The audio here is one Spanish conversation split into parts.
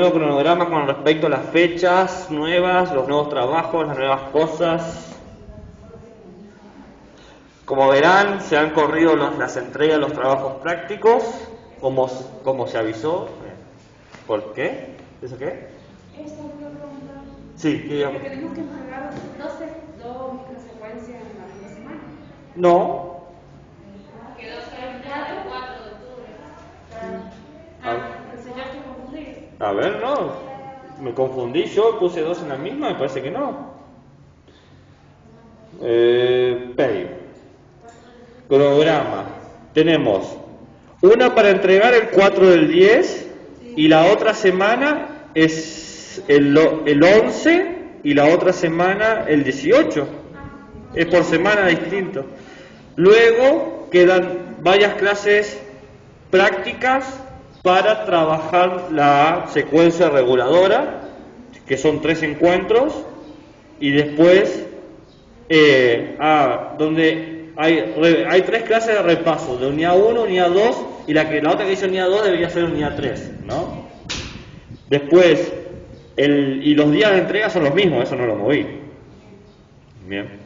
nuevo cronograma con respecto a las fechas nuevas, los nuevos trabajos, las nuevas cosas. Como verán, se han corrido las entregas de los trabajos prácticos, como se avisó. ¿Por qué? ¿Eso qué? Sí, ¿qué digamos? Tenemos que entregar dos microsecuencias en la misma semana. No. Quedó el 4 de octubre. El señor se confundió. A ver, no. Me confundí yo, puse dos en la misma, me parece que no. Pay. Programa. Tenemos una para entregar el 4 del 10 y la otra semana es el 11 y la otra semana el 18. Es por semana distinto. Luego quedan varias clases prácticas para trabajar la secuencia reguladora, que son 3 encuentros, y después donde hay 3 clases de repaso, de unidad 1, unidad 2, y la otra que dice unidad 2 debería ser unidad 3, ¿no? Después, y los días de entrega son los mismos, eso no lo moví. Bien.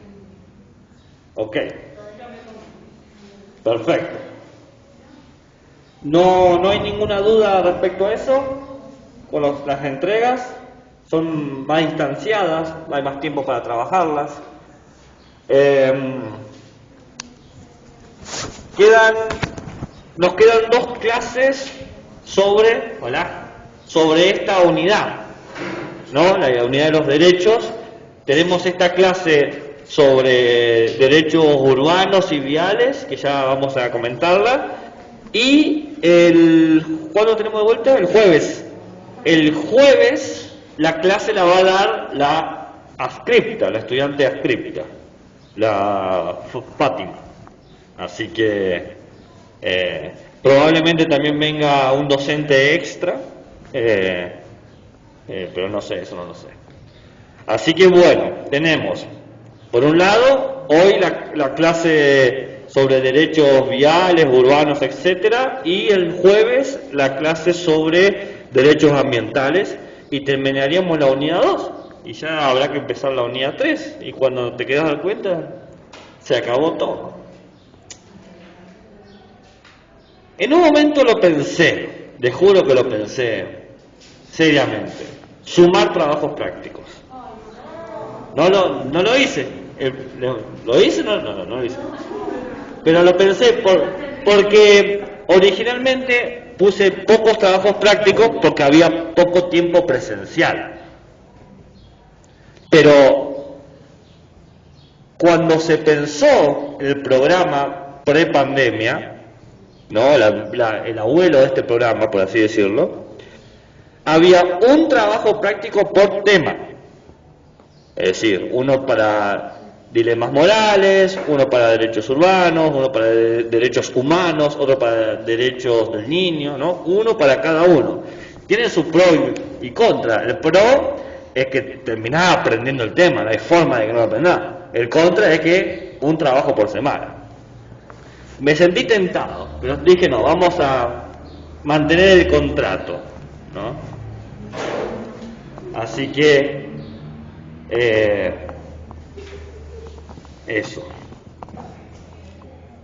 Ok. Perfecto. No hay ninguna duda respecto a eso. Con las entregas son más instanciadas, hay más tiempo para trabajarlas. Nos quedan 2 clases sobre esta unidad, ¿no? La unidad de los derechos. Tenemos esta clase sobre derechos urbanos y viales, que ya vamos a comentarla. Y ¿cuándo tenemos de vuelta? El jueves. El jueves la clase la va a dar la adscripta, la estudiante adscripta, la Fátima. Así que probablemente también venga un docente extra, pero no sé, eso no lo sé. Así que bueno, tenemos por un lado hoy la clase sobre derechos viales, urbanos, etcétera, y el jueves la clase sobre derechos ambientales, y terminaríamos la unidad 2 y ya habrá que empezar la unidad 3, y cuando te quedas dar cuenta se acabó todo. En un momento lo pensé, les juro que lo pensé seriamente, sumar trabajos prácticos. No lo hice. ¿Lo hice? No lo hice. Pero lo pensé porque originalmente puse pocos trabajos prácticos porque había poco tiempo presencial. Pero cuando se pensó el programa prepandemia, ¿no? El abuelo de este programa, por así decirlo, había un trabajo práctico por tema. Es decir, uno para dilemas morales, uno para derechos urbanos, uno para derechos humanos, otro para derechos del niño, ¿no? Uno para cada uno. Tiene su pro y contra. El pro es que terminás aprendiendo el tema, no hay forma de que no lo aprendás. El contra es que un trabajo por semana. Me sentí tentado, pero dije no, vamos a mantener el contrato, ¿no? Así que eso.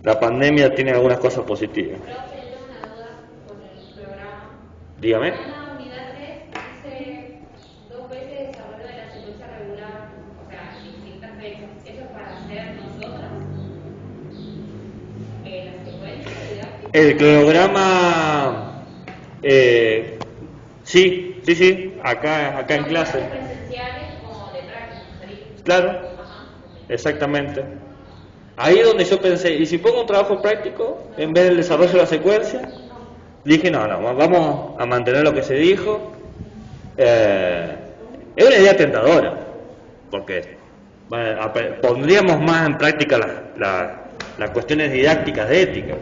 La pandemia tiene algunas cosas positivas. Pero yo tengo una duda con el programa. Dígame. En la unidad 3 dice 2 veces desarrollo de la secuencia regular, o sea, distintas fechas. ¿Eso es para hacer nosotras? ¿La secuencia didáctica? El cronograma, sí, acá en clase. Presenciales o de práctica. Claro, Ajá. exactamente. Ahí donde yo pensé, ¿y si pongo un trabajo práctico en vez del desarrollo de la secuencia? Dije, no, vamos a mantener lo que se dijo. Es una idea tentadora, porque pondríamos más en práctica las cuestiones didácticas de ética.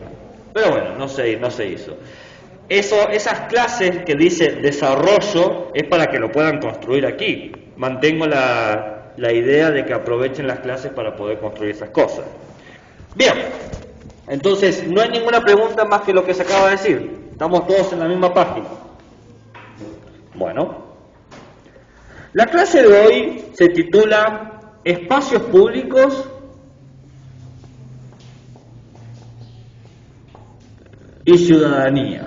Pero bueno, no se hizo. Esas clases que dice desarrollo es para que lo puedan construir aquí. Mantengo la idea de que aprovechen las clases para poder construir esas cosas. Bien, entonces no hay ninguna pregunta más que lo que se acaba de decir. Estamos todos en la misma página. Bueno, la clase de hoy se titula Espacios Públicos y Ciudadanía.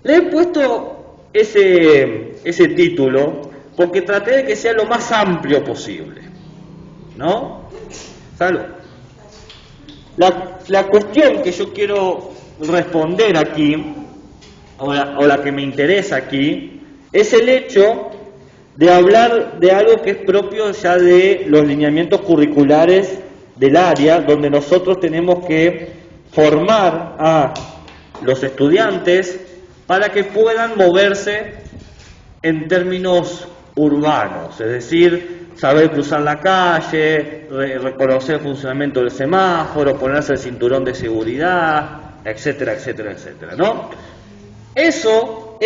Le he puesto ese título porque traté de que sea lo más amplio posible, ¿no? Salud. La cuestión que yo quiero responder aquí, o la que me interesa aquí, es el hecho de hablar de algo que es propio ya de los lineamientos curriculares del área, donde nosotros tenemos que formar a los estudiantes para que puedan moverse en términos urbanos, es decir, saber cruzar la calle, reconocer el funcionamiento del semáforo, ponerse el cinturón de seguridad, etcétera, etcétera, etcétera, ¿no? Eso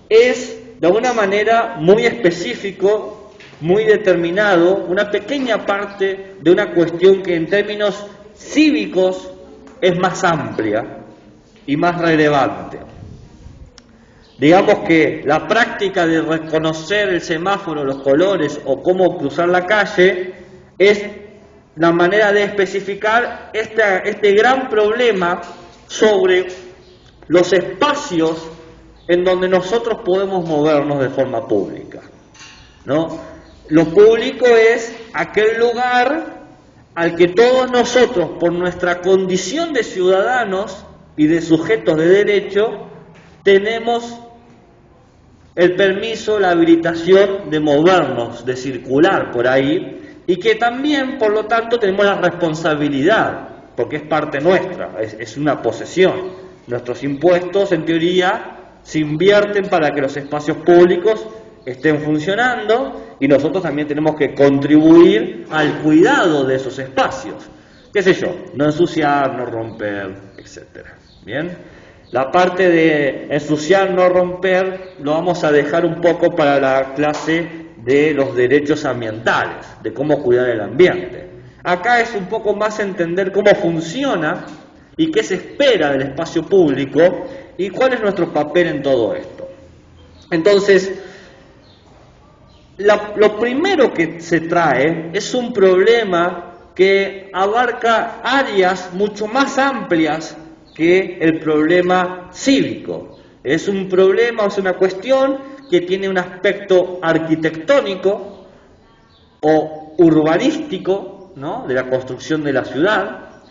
es, de alguna manera, muy específico, muy determinado, una pequeña parte de una cuestión que en términos cívicos es más amplia y más relevante. Digamos que la práctica de reconocer el semáforo, los colores o cómo cruzar la calle es la manera de especificar este gran problema sobre los espacios en donde nosotros podemos movernos de forma pública, ¿no? Lo público es aquel lugar al que todos nosotros, por nuestra condición de ciudadanos y de sujetos de derecho, tenemos el permiso, la habilitación de movernos, de circular por ahí, y que también, por lo tanto, tenemos la responsabilidad, porque es parte nuestra, es una posesión. Nuestros impuestos, en teoría, se invierten para que los espacios públicos estén funcionando, y nosotros también tenemos que contribuir al cuidado de esos espacios. ¿Qué sé yo? No ensuciar, no romper, etcétera. ¿Bien? La parte de ensuciar, no romper, lo vamos a dejar un poco para la clase de los derechos ambientales, de cómo cuidar el ambiente. Acá es un poco más entender cómo funciona y qué se espera del espacio público y cuál es nuestro papel en todo esto. Entonces, lo primero que se trae es un problema que abarca áreas mucho más amplias que el problema cívico. Es un problema, es una cuestión que tiene un aspecto arquitectónico o urbanístico, ¿no?, de la construcción de la ciudad.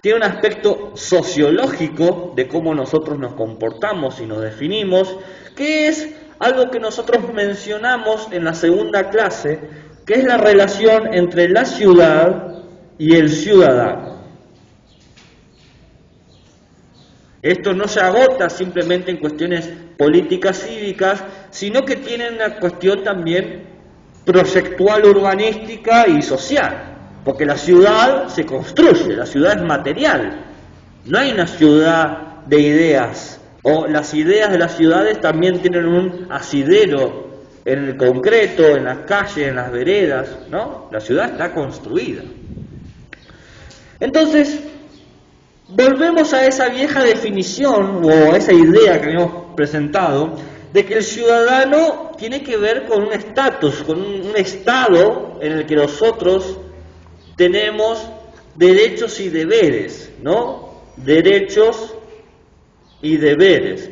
Tiene un aspecto sociológico de cómo nosotros nos comportamos y nos definimos, que es algo que nosotros mencionamos en la segunda clase, que es la relación entre la ciudad y el ciudadano. Esto no se agota simplemente en cuestiones políticas cívicas, sino que tiene una cuestión también proyectual, urbanística y social, porque la ciudad se construye, la ciudad es material, no hay una ciudad de ideas, o las ideas de las ciudades también tienen un asidero en el concreto, en las calles, en las veredas, ¿no? La ciudad está construida. Entonces, volvemos a esa vieja definición o a esa idea que habíamos presentado de que el ciudadano tiene que ver con un estatus, con un estado en el que nosotros tenemos derechos y deberes, ¿no? Derechos y deberes.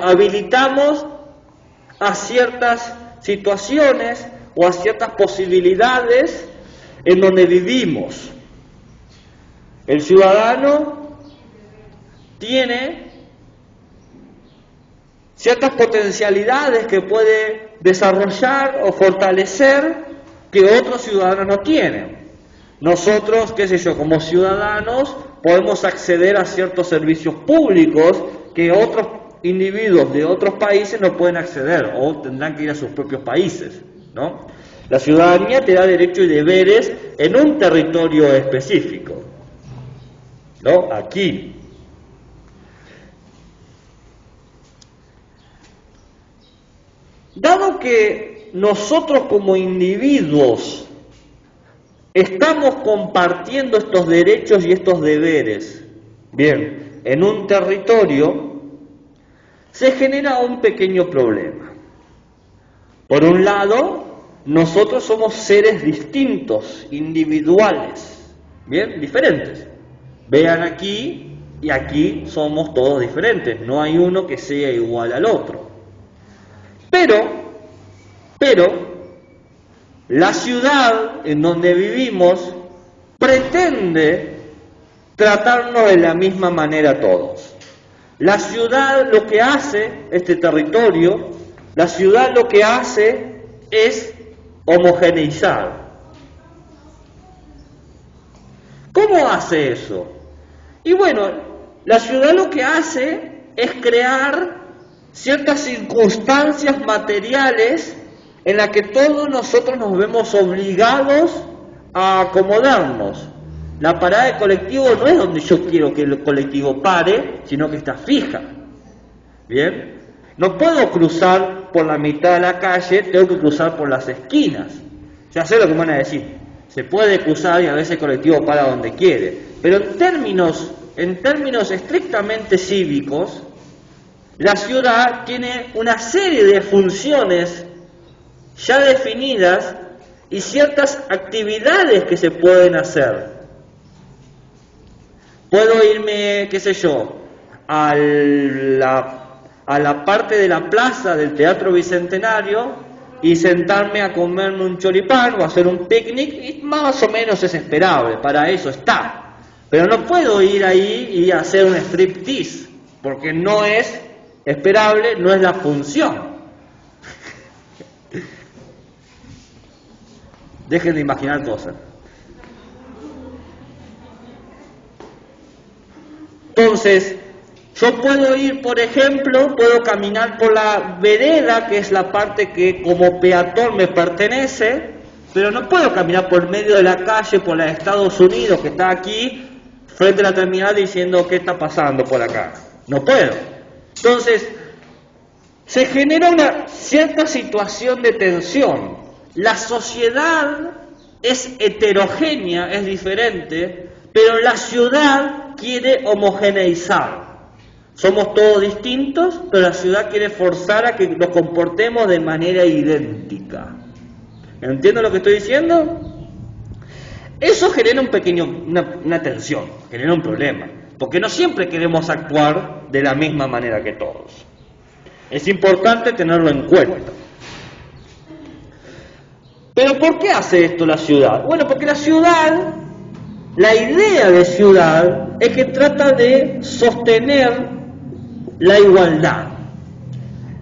Habilitamos a ciertas situaciones o a ciertas posibilidades en donde vivimos. El ciudadano tiene ciertas potencialidades que puede desarrollar o fortalecer que otros ciudadanos no tienen. Nosotros, qué sé yo, como ciudadanos podemos acceder a ciertos servicios públicos que otros individuos de otros países no pueden acceder o tendrán que ir a sus propios países, ¿no? La ciudadanía te da derechos y deberes en un territorio específico, ¿no? Aquí. Dado que nosotros como individuos estamos compartiendo estos derechos y estos deberes, bien, en un territorio, se genera un pequeño problema. Por un lado, nosotros somos seres distintos, individuales, bien, diferentes. Vean aquí y aquí somos todos diferentes, no hay uno que sea igual al otro. Pero, la ciudad en donde vivimos pretende tratarnos de la misma manera a todos. La ciudad lo que hace, este territorio, la ciudad lo que hace es homogeneizar. ¿Cómo hace eso? Y bueno, la ciudad lo que hace es crear ciertas circunstancias materiales en las que todos nosotros nos vemos obligados a acomodarnos. La parada de colectivo no es donde yo quiero que el colectivo pare, sino que está fija. ¿Bien? No puedo cruzar por la mitad de la calle, tengo que cruzar por las esquinas. Ya sé lo que me van a decir. Se puede cruzar y a veces el colectivo para donde quiere. Pero en términos estrictamente cívicos, la ciudad tiene una serie de funciones ya definidas y ciertas actividades que se pueden hacer. Puedo irme, qué sé yo, a la parte de la plaza del Teatro Bicentenario y sentarme a comerme un choripán o hacer un picnic, y más o menos es esperable, para eso está. Pero no puedo ir ahí y hacer un striptease, porque no es esperable, no es la función. Dejen de imaginar cosas. Entonces, yo puedo ir, por ejemplo, puedo caminar por la vereda, que es la parte que como peatón me pertenece, pero no puedo caminar por medio de la calle, por la de Estados Unidos, que está aquí, frente a la terminal, diciendo qué está pasando por acá. No puedo. Entonces, se genera una cierta situación de tensión. La sociedad es heterogénea, es diferente, pero la ciudad quiere homogeneizar. Somos todos distintos, pero la ciudad quiere forzar a que nos comportemos de manera idéntica. ¿Entienden lo que estoy diciendo? Eso genera una tensión, genera un problema, porque no siempre queremos actuar de la misma manera que todos. Es importante tenerlo en cuenta. ¿Pero por qué hace esto la ciudad? Bueno, porque la ciudad, la idea de ciudad es que trata de sostener la igualdad.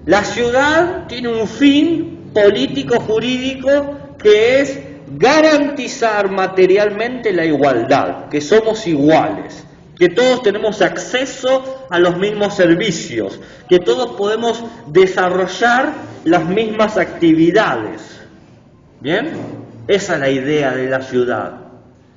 La ciudad tiene un fin político-jurídico que es garantizar materialmente la igualdad, que somos iguales, que todos tenemos acceso a los mismos servicios, que todos podemos desarrollar las mismas actividades. ¿Bien? Esa es la idea de la ciudad.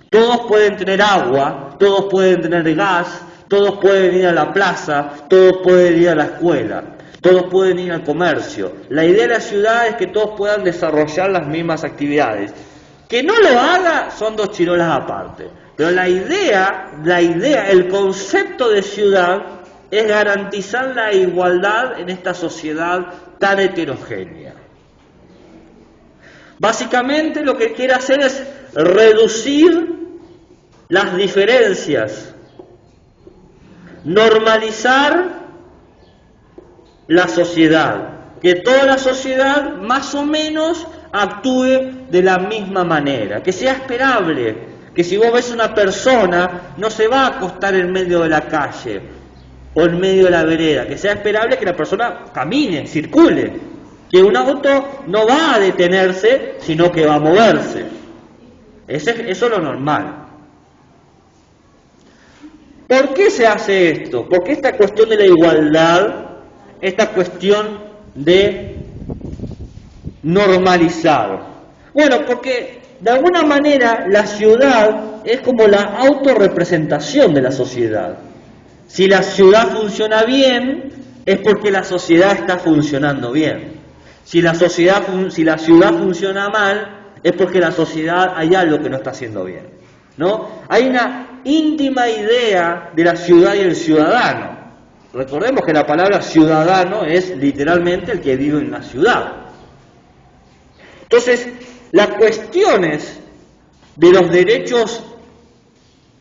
Todos pueden tener agua, todos pueden tener gas, todos pueden ir a la plaza, todos pueden ir a la escuela, todos pueden ir al comercio. La idea de la ciudad es que todos puedan desarrollar las mismas actividades. Que no lo haga son dos chirolas aparte. Pero la idea, el concepto de ciudad es garantizar la igualdad en esta sociedad tan heterogénea. Básicamente lo que quiere hacer es reducir las diferencias, normalizar la sociedad, que toda la sociedad más o menos actúe de la misma manera, que sea esperable, que si vos ves una persona no se va a acostar en medio de la calle o en medio de la vereda, que sea esperable que la persona camine, circule, que un auto no va a detenerse, sino que va a moverse. Eso es lo normal. ¿Por qué se hace esto? ¿Por qué esta cuestión de la igualdad, esta cuestión de normalizar? Bueno, porque de alguna manera la ciudad es como la autorrepresentación de la sociedad. Si la ciudad funciona bien, es porque la sociedad está funcionando bien. Si la ciudad funciona mal, es porque la sociedad hay algo que no está haciendo bien, ¿no? Hay una íntima idea de la ciudad y el ciudadano. Recordemos que la palabra ciudadano es literalmente el que vive en la ciudad. Entonces, las cuestiones de los derechos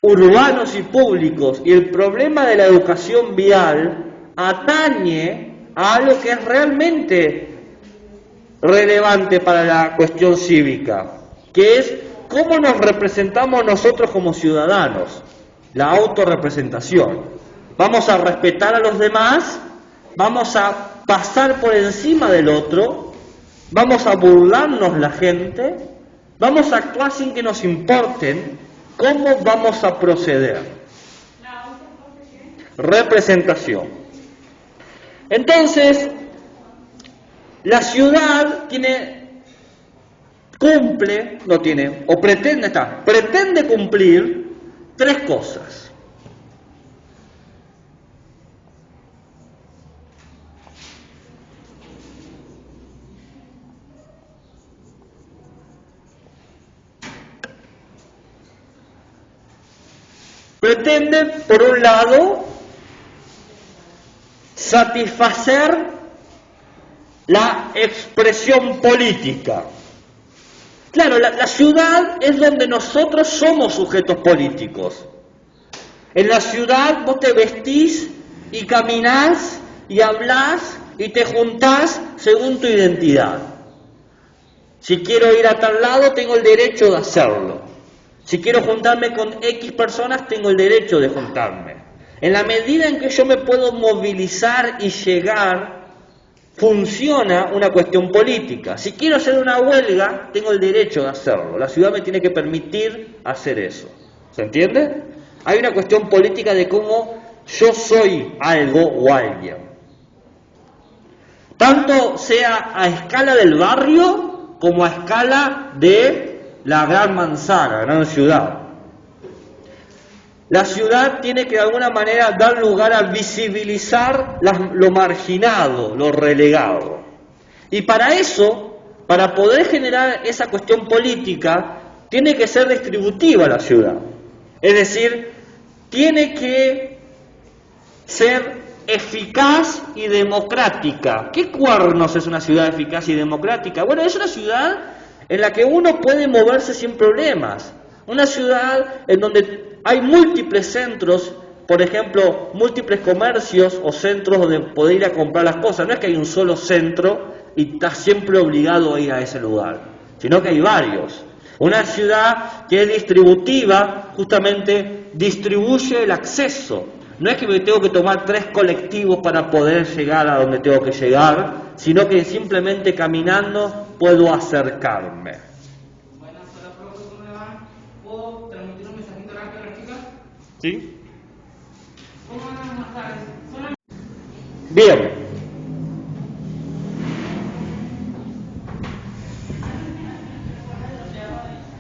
urbanos y públicos y el problema de la educación vial atañe a algo que es realmente relevante para la cuestión cívica, que es cómo nos representamos nosotros como ciudadanos, la autorrepresentación. Vamos a respetar a los demás, vamos a pasar por encima del otro, vamos a burlarnos la gente, vamos a actuar sin que nos importen. ¿Cómo vamos a proceder? Representación. Entonces, la ciudad pretende cumplir tres cosas. Pretende, por un lado, satisfacer la expresión política. Claro, la ciudad es donde nosotros somos sujetos políticos. En la ciudad vos te vestís y caminás y hablás y te juntás según tu identidad. Si quiero ir a tal lado, tengo el derecho de hacerlo. Si quiero juntarme con X personas, tengo el derecho de juntarme. En la medida en que yo me puedo movilizar y llegar, funciona una cuestión política. Si quiero hacer una huelga, tengo el derecho de hacerlo. La ciudad me tiene que permitir hacer eso. ¿Se entiende? Hay una cuestión política de cómo yo soy algo o alguien. Tanto sea a escala del barrio como a escala de la gran manzana, la gran ciudad. La ciudad tiene que de alguna manera dar lugar a visibilizar lo marginado, lo relegado. Y para eso, para poder generar esa cuestión política, tiene que ser distributiva la ciudad. Es decir, tiene que ser eficaz y democrática. ¿Qué cuernos es una ciudad eficaz y democrática? Bueno, es una ciudad en la que uno puede moverse sin problemas. Una ciudad en donde hay múltiples centros, por ejemplo, múltiples comercios o centros donde poder ir a comprar las cosas. No es que hay un solo centro y estás siempre obligado a ir a ese lugar, sino que hay varios. Una ciudad que es distributiva, justamente distribuye el acceso. No es que me tengo que tomar 3 colectivos para poder llegar a donde tengo que llegar, sino que simplemente caminando puedo acercarme. Buenas, hola, profe, ¿cómo le va? ¿Puedo transmitir un mensajito rápido a las chicas? ¿Sí? ¿Cómo van? Buenas tardes. Bien.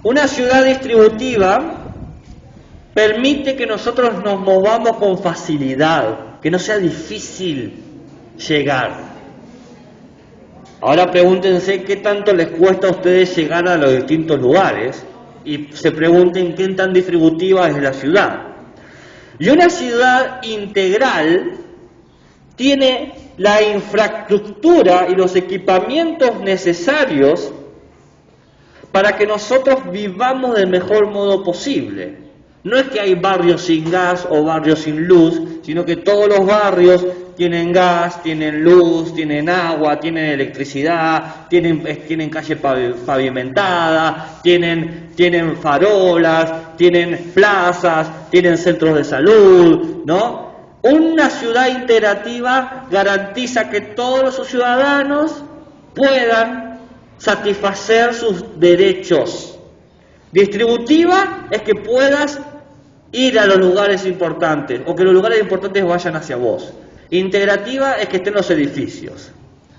Una ciudad distributiva permite que nosotros nos movamos con facilidad, que no sea difícil llegar. Ahora pregúntense qué tanto les cuesta a ustedes llegar a los distintos lugares y se pregunten qué tan distributiva es la ciudad. Y una ciudad integral tiene la infraestructura y los equipamientos necesarios para que nosotros vivamos del mejor modo posible. No es que hay barrios sin gas o barrios sin luz, sino que todos los barrios tienen gas, tienen luz, tienen agua, tienen electricidad, tienen calle pavimentada, tienen farolas, tienen plazas, tienen centros de salud, ¿no? Una ciudad integrativa garantiza que todos sus ciudadanos puedan satisfacer sus derechos. Distributiva es que puedas ir a los lugares importantes o que los lugares importantes vayan hacia vos. Integrativa es que estén los edificios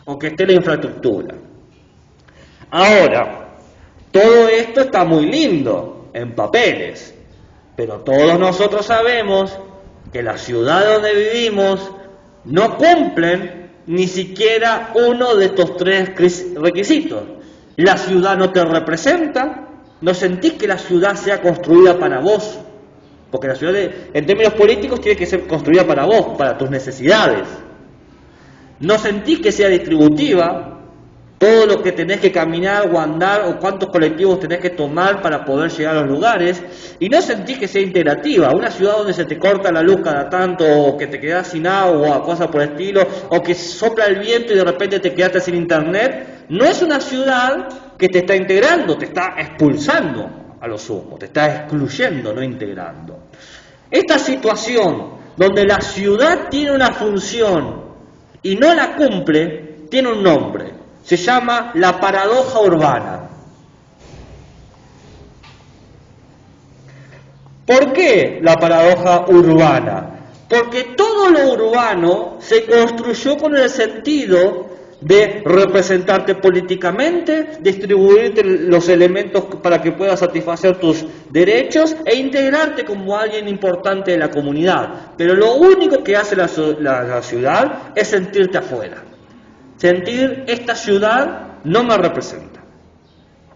o que esté la infraestructura. Ahora, todo esto está muy lindo en papeles, pero todos nosotros sabemos que la ciudad donde vivimos no cumplen ni siquiera uno de estos 3 requisitos. La ciudad no te representa. ¿No sentís que la ciudad sea construida para vos? porque la ciudad en términos políticos tiene que ser construida para vos, para tus necesidades. No sentís que sea distributiva, todo lo que tenés que caminar o andar o cuántos colectivos tenés que tomar para poder llegar a los lugares, y no sentís que sea integrativa. Una ciudad donde se te corta la luz cada tanto, o que te quedás sin agua, o cosas por el estilo, o que sopla el viento y de repente te quedaste sin internet, no es una ciudad que te está integrando, te está expulsando a lo sumo, te está excluyendo, no integrando. Esta situación donde la ciudad tiene una función y no la cumple, tiene un nombre. Se llama la paradoja urbana. ¿Por qué la paradoja urbana? Porque todo lo urbano se construyó con el sentido de representarte políticamente, distribuirte los elementos para que puedas satisfacer tus derechos e integrarte como alguien importante de la comunidad. Pero lo único que hace la ciudad es sentirte afuera. Sentir, esta ciudad no me representa,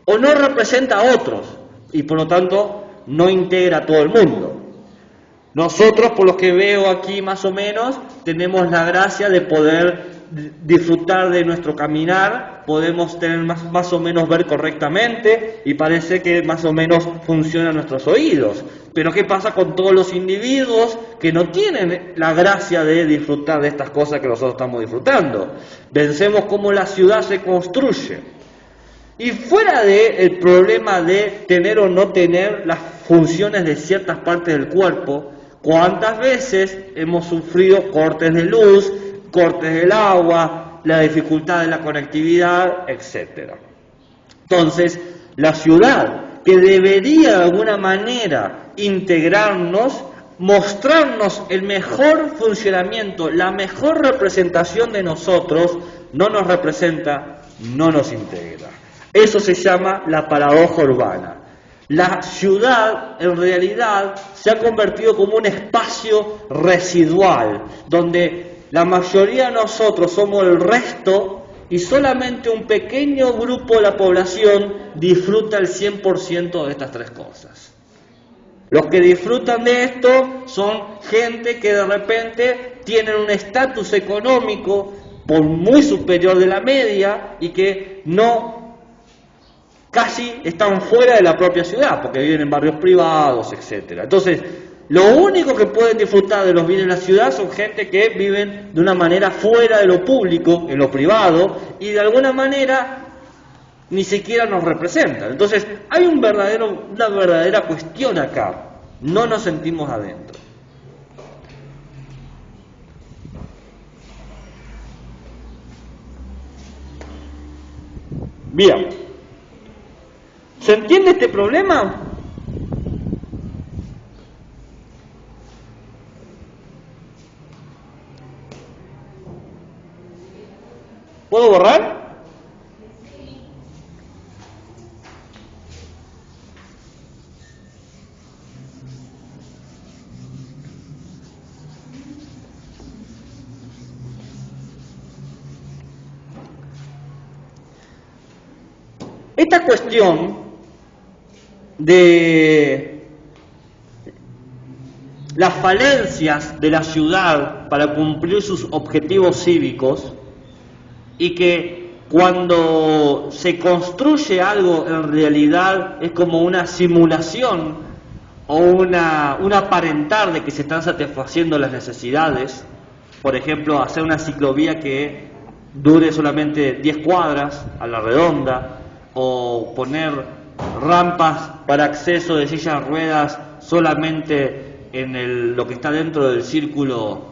o no representa a otros, y por lo tanto no integra a todo el mundo. Nosotros, por lo que veo aquí más o menos, tenemos la gracia de poder disfrutar de nuestro caminar, podemos tener más o menos ver correctamente, y parece que más o menos funcionan nuestros oídos. Pero ¿qué pasa con todos los individuos que no tienen la gracia de disfrutar de estas cosas que nosotros estamos disfrutando? Pensemos cómo la ciudad se construye. Y fuera del problema de tener o no tener las funciones de ciertas partes del cuerpo, ¿cuántas veces hemos sufrido cortes de luz, cortes del agua, la dificultad de la conectividad, etcétera? Entonces, la ciudad, que debería de alguna manera integrarnos, mostrarnos el mejor funcionamiento, la mejor representación de nosotros, no nos representa, no nos integra. Eso se llama la paradoja urbana. La ciudad, en realidad, se ha convertido como un espacio residual, donde la mayoría de nosotros somos el resto y solamente un pequeño grupo de la población disfruta el 100% de estas tres cosas. Los que disfrutan de esto son gente que de repente tienen un estatus económico por muy superior de la media y que no casi están fuera de la propia ciudad porque viven en barrios privados, etcétera. Entonces, lo único que pueden disfrutar de los bienes de la ciudad son gente que viven de una manera fuera de lo público, en lo privado, y de alguna manera ni siquiera nos representan. Entonces, hay una verdadera cuestión acá. No nos sentimos adentro. Bien. ¿Se entiende este problema? ¿Puedo borrar? Esta cuestión de las falencias de la ciudad para cumplir sus objetivos cívicos, y que cuando se construye algo en realidad es como una simulación o un aparentar de que se están satisfaciendo las necesidades. Por ejemplo, hacer una ciclovía que dure solamente 10 cuadras a la redonda, o poner rampas para acceso de sillas de ruedas solamente en lo que está dentro del círculo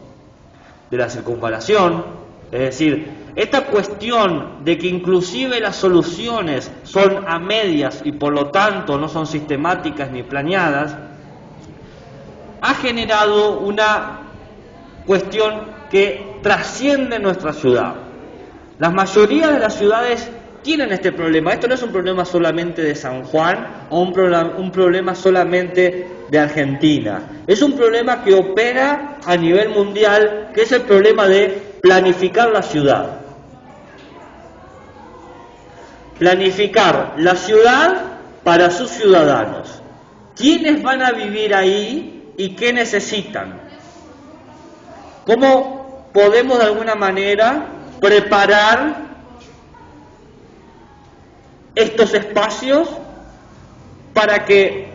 de la circunvalación. Es decir, esta cuestión de que inclusive las soluciones son a medias y por lo tanto no son sistemáticas ni planeadas, ha generado una cuestión que trasciende nuestra ciudad. La mayoría de las ciudades tienen este problema. Esto no es un problema solamente de San Juan o un problema solamente de Argentina. Es un problema que opera a nivel mundial, que es el problema de planificar la ciudad. Planificar la ciudad para sus ciudadanos. ¿Quiénes van a vivir ahí y qué necesitan. ¿Cómo podemos de alguna manera preparar estos espacios para que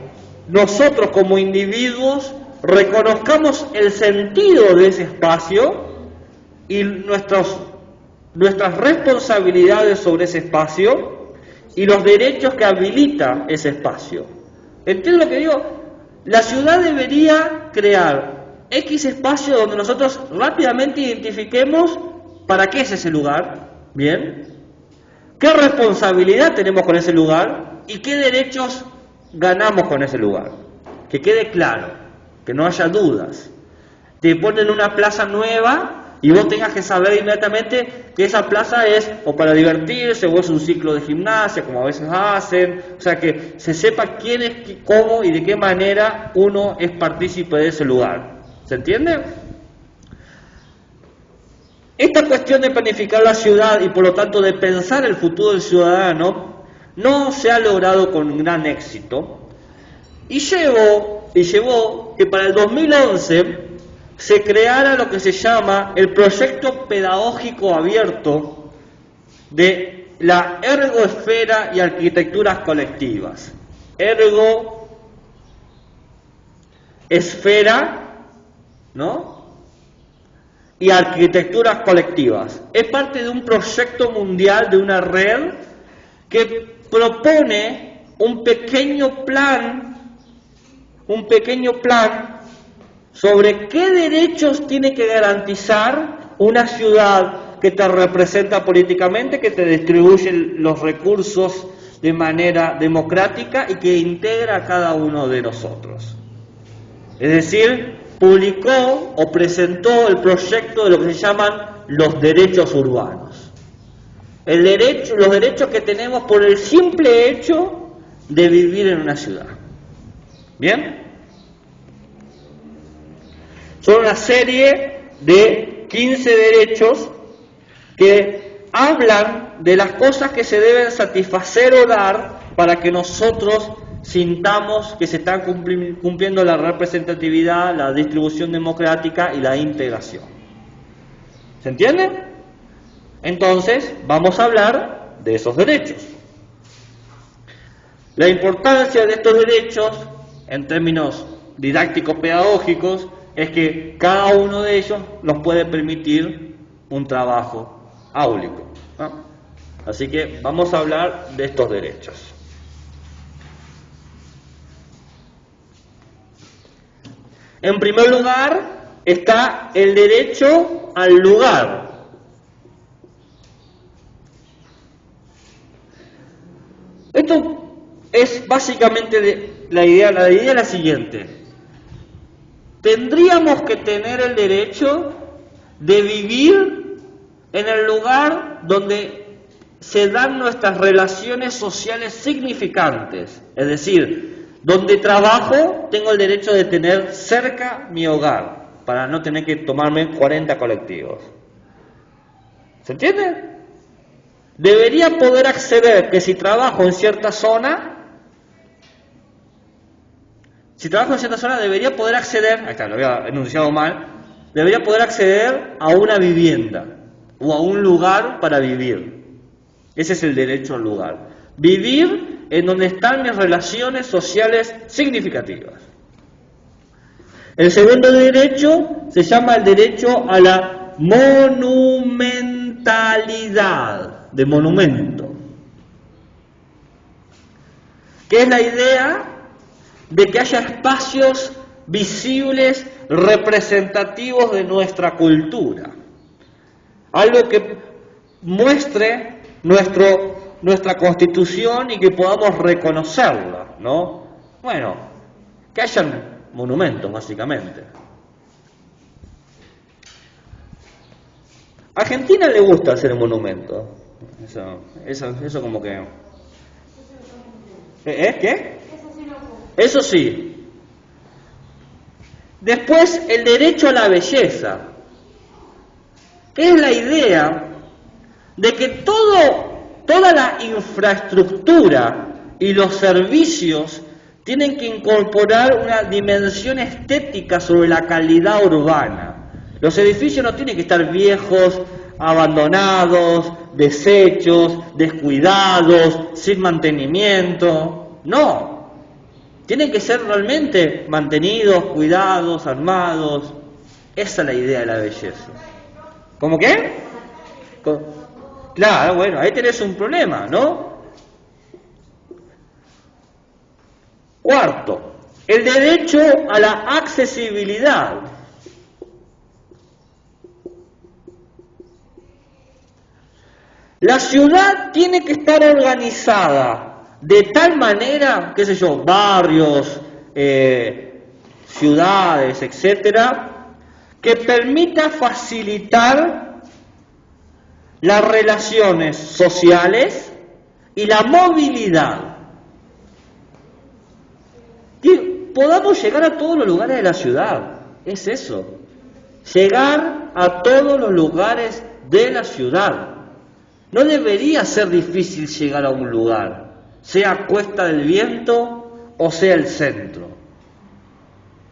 nosotros como individuos reconozcamos el sentido de ese espacio y nuestras responsabilidades sobre ese espacio y los derechos que habilita ese espacio? ¿Entiendes lo que digo? La ciudad debería crear X espacio donde nosotros rápidamente identifiquemos para qué es ese lugar, ¿bien? ¿Qué responsabilidad tenemos con ese lugar y qué derechos ganamos con ese lugar? Que quede claro, que no haya dudas. Te ponen una plaza nueva y vos tengas que saber inmediatamente que esa plaza es o para divertirse o es un ciclo de gimnasia, como a veces hacen. O sea, que se sepa quién es, cómo y de qué manera uno es partícipe de ese lugar. ¿Se entiende? Esta cuestión de planificar la ciudad y por lo tanto de pensar el futuro del ciudadano no se ha logrado con gran éxito y llevó que para el 2011 se creara lo que se llama el proyecto pedagógico abierto de la ergoesfera y arquitecturas colectivas. Ergo, esfera, ¿no? Y arquitecturas colectivas. Es parte de un proyecto mundial, de una red que propone un pequeño plan sobre qué derechos tiene que garantizar una ciudad que te representa políticamente, que te distribuye los recursos de manera democrática y que integra a cada uno de nosotros. Es decir, publicó o presentó el proyecto de lo que se llaman los derechos urbanos. Los derechos que tenemos por el simple hecho de vivir en una ciudad. ¿Bien? Son una serie de 15 derechos que hablan de las cosas que se deben satisfacer o dar para que nosotros sintamos que se están cumpliendo la representatividad, la distribución democrática y la integración. ¿Se entiende? Entonces, vamos a hablar de esos derechos. La importancia de estos derechos, en términos didácticos pedagógicos, es que cada uno de ellos nos puede permitir un trabajo áulico, ¿no? Así que vamos a hablar de estos derechos. En primer lugar está el derecho al lugar. Esto es básicamente la idea es la siguiente. Tendríamos que tener el derecho de vivir en el lugar donde se dan nuestras relaciones sociales significantes, es decir, donde trabajo, tengo el derecho de tener cerca mi hogar, para no tener que tomarme 40 colectivos. ¿Se entiende? Debería poder acceder que si trabajo en cierta zona, debería poder acceder, ahí está, lo había enunciado mal, debería poder acceder a una vivienda o a un lugar para vivir. Ese es el derecho al lugar. Vivir en donde están mis relaciones sociales significativas. El segundo derecho se llama el derecho a la monumentalidad, de monumento, que es la idea de que haya espacios visibles, representativos de nuestra cultura. Algo que muestre nuestra constitución y que podamos reconocerla, ¿no? Bueno, que hayan monumentos, básicamente. A Argentina le gusta hacer monumentos. Eso como que... ¿Qué? Eso sí. Después, el derecho a la belleza, que es la idea de que toda la infraestructura y los servicios tienen que incorporar una dimensión estética sobre la calidad urbana. Los edificios no tienen que estar viejos, abandonados, deshechos, descuidados, sin mantenimiento. No, tienen que ser realmente mantenidos, cuidados, armados. Esa es la idea de la belleza. ¿Cómo qué? Claro, bueno, ahí tenés un problema, ¿no? Cuarto, el derecho a la accesibilidad. La ciudad tiene que estar organizada de tal manera, qué sé yo, barrios, ciudades, etcétera, que permita facilitar las relaciones sociales y la movilidad. Que podamos llegar a todos los lugares de la ciudad, es eso, llegar a todos los lugares de la ciudad. No debería ser difícil llegar a un lugar, sea Cuesta del Viento o sea el centro.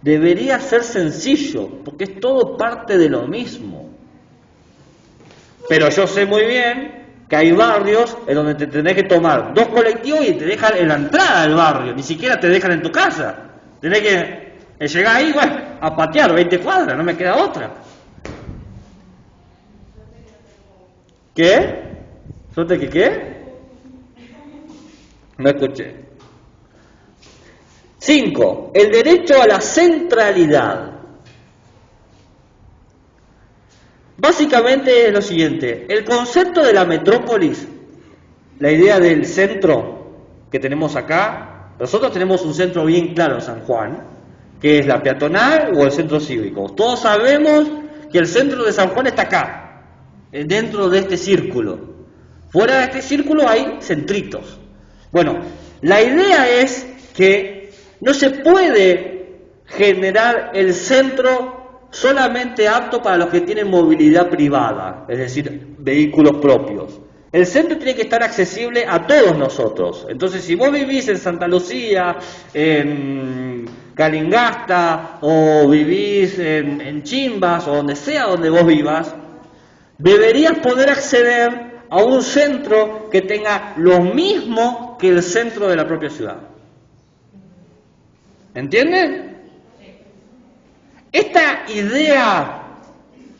Debería ser sencillo, porque es todo parte de lo mismo. Pero yo sé muy bien que hay barrios en donde te tenés que tomar 2 colectivos y te dejan en la entrada del barrio, ni siquiera te dejan en tu casa. Tenés que llegar ahí, bueno, a patear 20 cuadras, no me queda otra. ¿Qué? ¿Suerte que qué? No escuché. 5. El derecho a la centralidad. Básicamente es lo siguiente, el concepto de la metrópolis, la idea del centro que tenemos acá, nosotros tenemos un centro bien claro en San Juan, que es la peatonal o el centro cívico. Todos sabemos que el centro de San Juan está acá, dentro de este círculo. Fuera de este círculo hay centritos. Bueno, la idea es que no se puede generar el centro solamente apto para los que tienen movilidad privada, es decir, vehículos propios. El centro tiene que estar accesible a todos nosotros. Entonces, si vos vivís en Santa Lucía, en Calingasta, o vivís en Chimbas, o donde sea donde vos vivas, deberías poder acceder a un centro que tenga lo mismo que el centro de la propia ciudad. ¿Entienden? Esta idea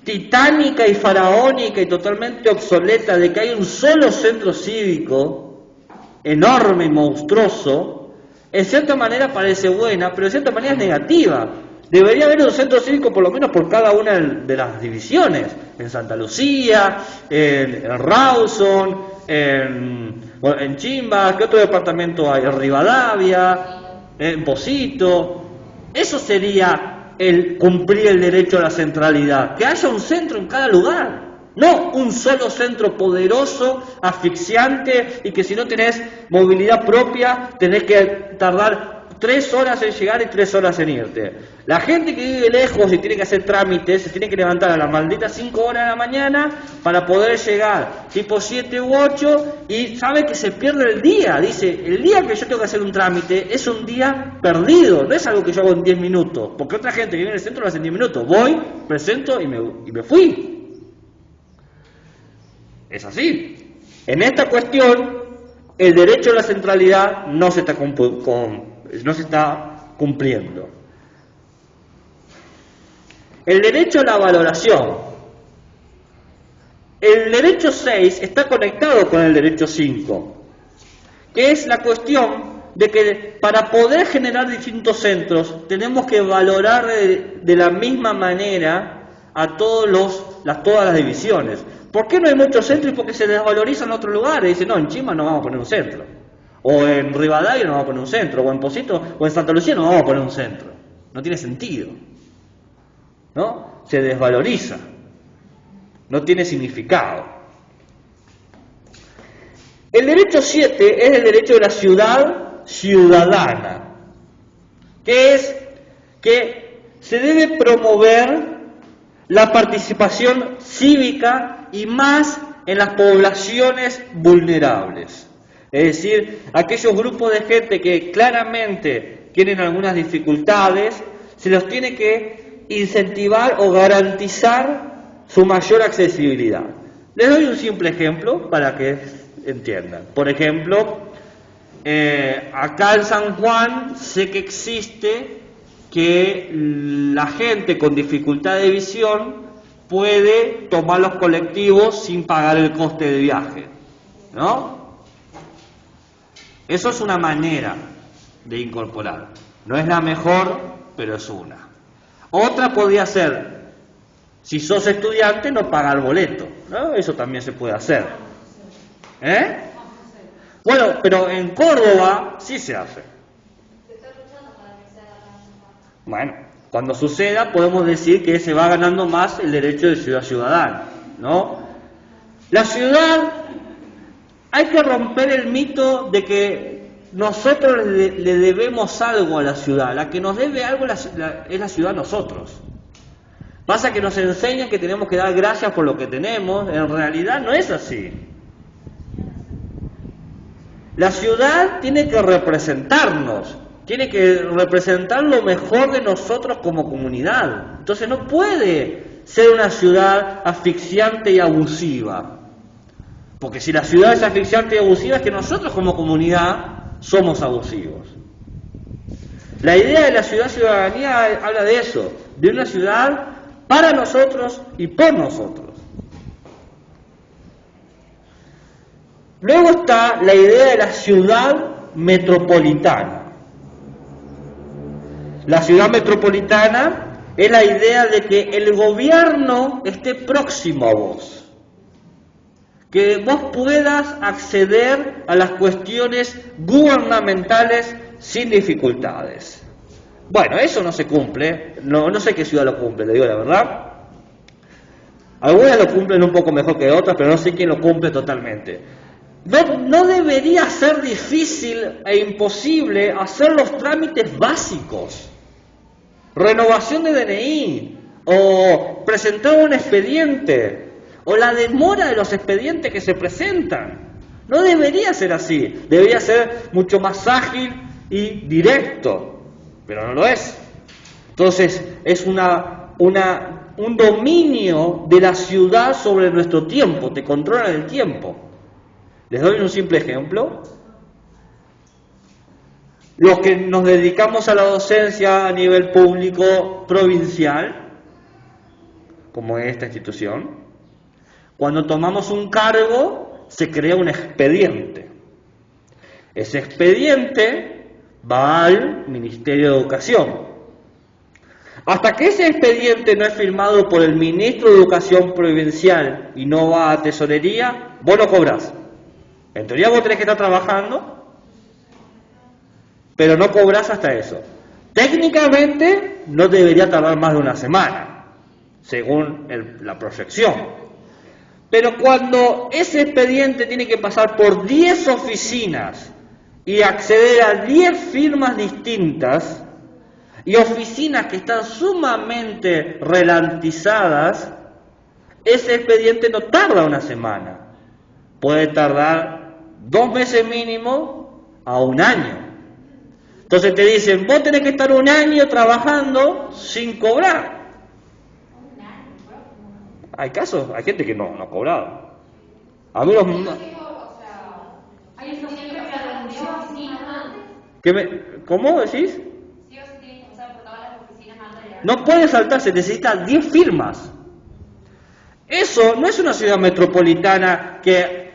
titánica y faraónica y totalmente obsoleta de que hay un solo centro cívico, enorme y monstruoso, en cierta manera parece buena, pero en cierta manera es negativa. Debería haber un centro cívico por lo menos por cada una de las divisiones, en Santa Lucía, en Rawson, en Chimbas, ¿qué otro departamento hay? En Rivadavia, en Pocito. Eso sería el cumplir el derecho a la centralidad, que haya un centro en cada lugar, no un solo centro poderoso, asfixiante, y que si no tenés movilidad propia tenés que tardar 3 horas en llegar y 3 horas en irte. La gente que vive lejos y tiene que hacer trámites se tiene que levantar a las malditas 5 horas de la mañana para poder llegar tipo 7 u 8 y sabe que se pierde el día. Dice, el día que yo tengo que hacer un trámite es un día perdido, no es algo que yo hago en 10 minutos, porque otra gente que vive en el centro lo hace en 10 minutos. Voy, presento y me fui. Es así. En esta cuestión, el derecho a la centralidad no se está cumpliendo. El derecho a la valoración. El derecho 6 está conectado con el derecho 5, que es la cuestión de que para poder generar distintos centros tenemos que valorar de la misma manera a todas las divisiones. ¿Por qué no hay muchos centros? Porque se desvalorizan en otros lugares. Dicen, no, en Chima no vamos a poner un centro. O en Rivadavia no vamos a poner un centro. O en Pocito, o en Santa Lucía no vamos a poner un centro. No tiene sentido. ¿No? Se desvaloriza. No tiene significado. El derecho 7 es el derecho de la ciudad ciudadana. Que es que se debe promover la participación cívica y más en las poblaciones vulnerables. Es decir, aquellos grupos de gente que claramente tienen algunas dificultades, se los tiene que incentivar o garantizar su mayor accesibilidad. Les doy un simple ejemplo para que entiendan. Por ejemplo, acá en San Juan sé que existe que la gente con dificultad de visión puede tomar los colectivos sin pagar el coste de viaje, ¿no? Eso es una manera de incorporar. No es la mejor, pero es una. Otra podría ser, si sos estudiante, no pagar boleto, ¿no? Eso también se puede hacer. Bueno, pero en Córdoba sí se hace. Bueno, cuando suceda podemos decir que se va ganando más el derecho de ciudad ciudadana, ¿no? La ciudad, hay que romper el mito de que nosotros le debemos algo a la ciudad. La que nos debe algo es la ciudad a nosotros. Pasa que nos enseñan que tenemos que dar gracias por lo que tenemos. En realidad no es así. La ciudad tiene que representarnos, tiene que representar lo mejor de nosotros como comunidad. Entonces no puede ser una ciudad asfixiante y abusiva. Porque si la ciudad es asfixiante y abusiva es que nosotros como comunidad somos abusivos. La idea de la ciudadanía habla de eso, de una ciudad para nosotros y por nosotros. Luego está la idea de la ciudad metropolitana. La ciudad metropolitana es la idea de que el gobierno esté próximo a vos, que vos puedas acceder a las cuestiones gubernamentales sin dificultades. Bueno, eso no se cumple, no sé qué ciudad lo cumple, le digo la verdad. Algunas lo cumplen un poco mejor que otras, pero no sé quién lo cumple totalmente. No debería ser difícil e imposible hacer los trámites básicos. Renovación de DNI, o presentar un expediente, o la demora de los expedientes que se presentan. No debería ser así, debería ser mucho más ágil y directo, pero no lo es. Entonces es un dominio de la ciudad sobre nuestro tiempo, te controlan el tiempo. Les doy un simple ejemplo. Los que nos dedicamos a la docencia a nivel público provincial, como esta institución, cuando tomamos un cargo se crea un expediente. Ese expediente va al Ministerio de Educación. Hasta que ese expediente no es firmado por el Ministro de Educación provincial y no va a Tesorería, vos no cobrás. En teoría vos tenés que estar trabajando, pero no cobrás hasta eso. Técnicamente no debería tardar más de una semana, según la proyección. Pero cuando ese expediente tiene que pasar por 10 oficinas y acceder a 10 firmas distintas, y oficinas que están sumamente ralentizadas, ese expediente no tarda una semana. Puede tardar 2 meses mínimo a 1 año. Entonces te dicen, vos tenés que estar 1 año trabajando sin cobrar. Hay casos, hay gente que no ha cobrado. A mí los... ¿Cómo decís? No puede saltarse, necesita 10 firmas. Eso no es una ciudad metropolitana que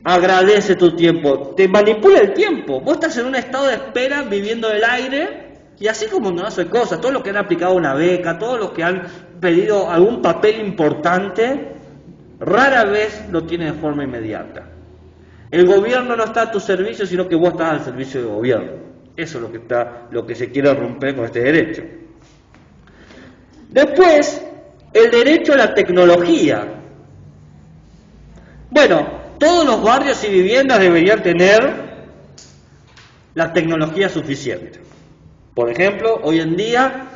agradece tu tiempo, te manipula el tiempo. Vos estás en un estado de espera viviendo del aire, y así como no hace cosas, todos los que han aplicado una beca, todos los que han pedido algún papel importante, rara vez lo tienen de forma inmediata. El gobierno no está a tu servicio, sino que vos estás al servicio del gobierno. Eso es lo que se quiere romper con este derecho. Después, el derecho a la tecnología. Bueno, todos los barrios y viviendas deberían tener la tecnología suficiente. Por ejemplo, hoy en día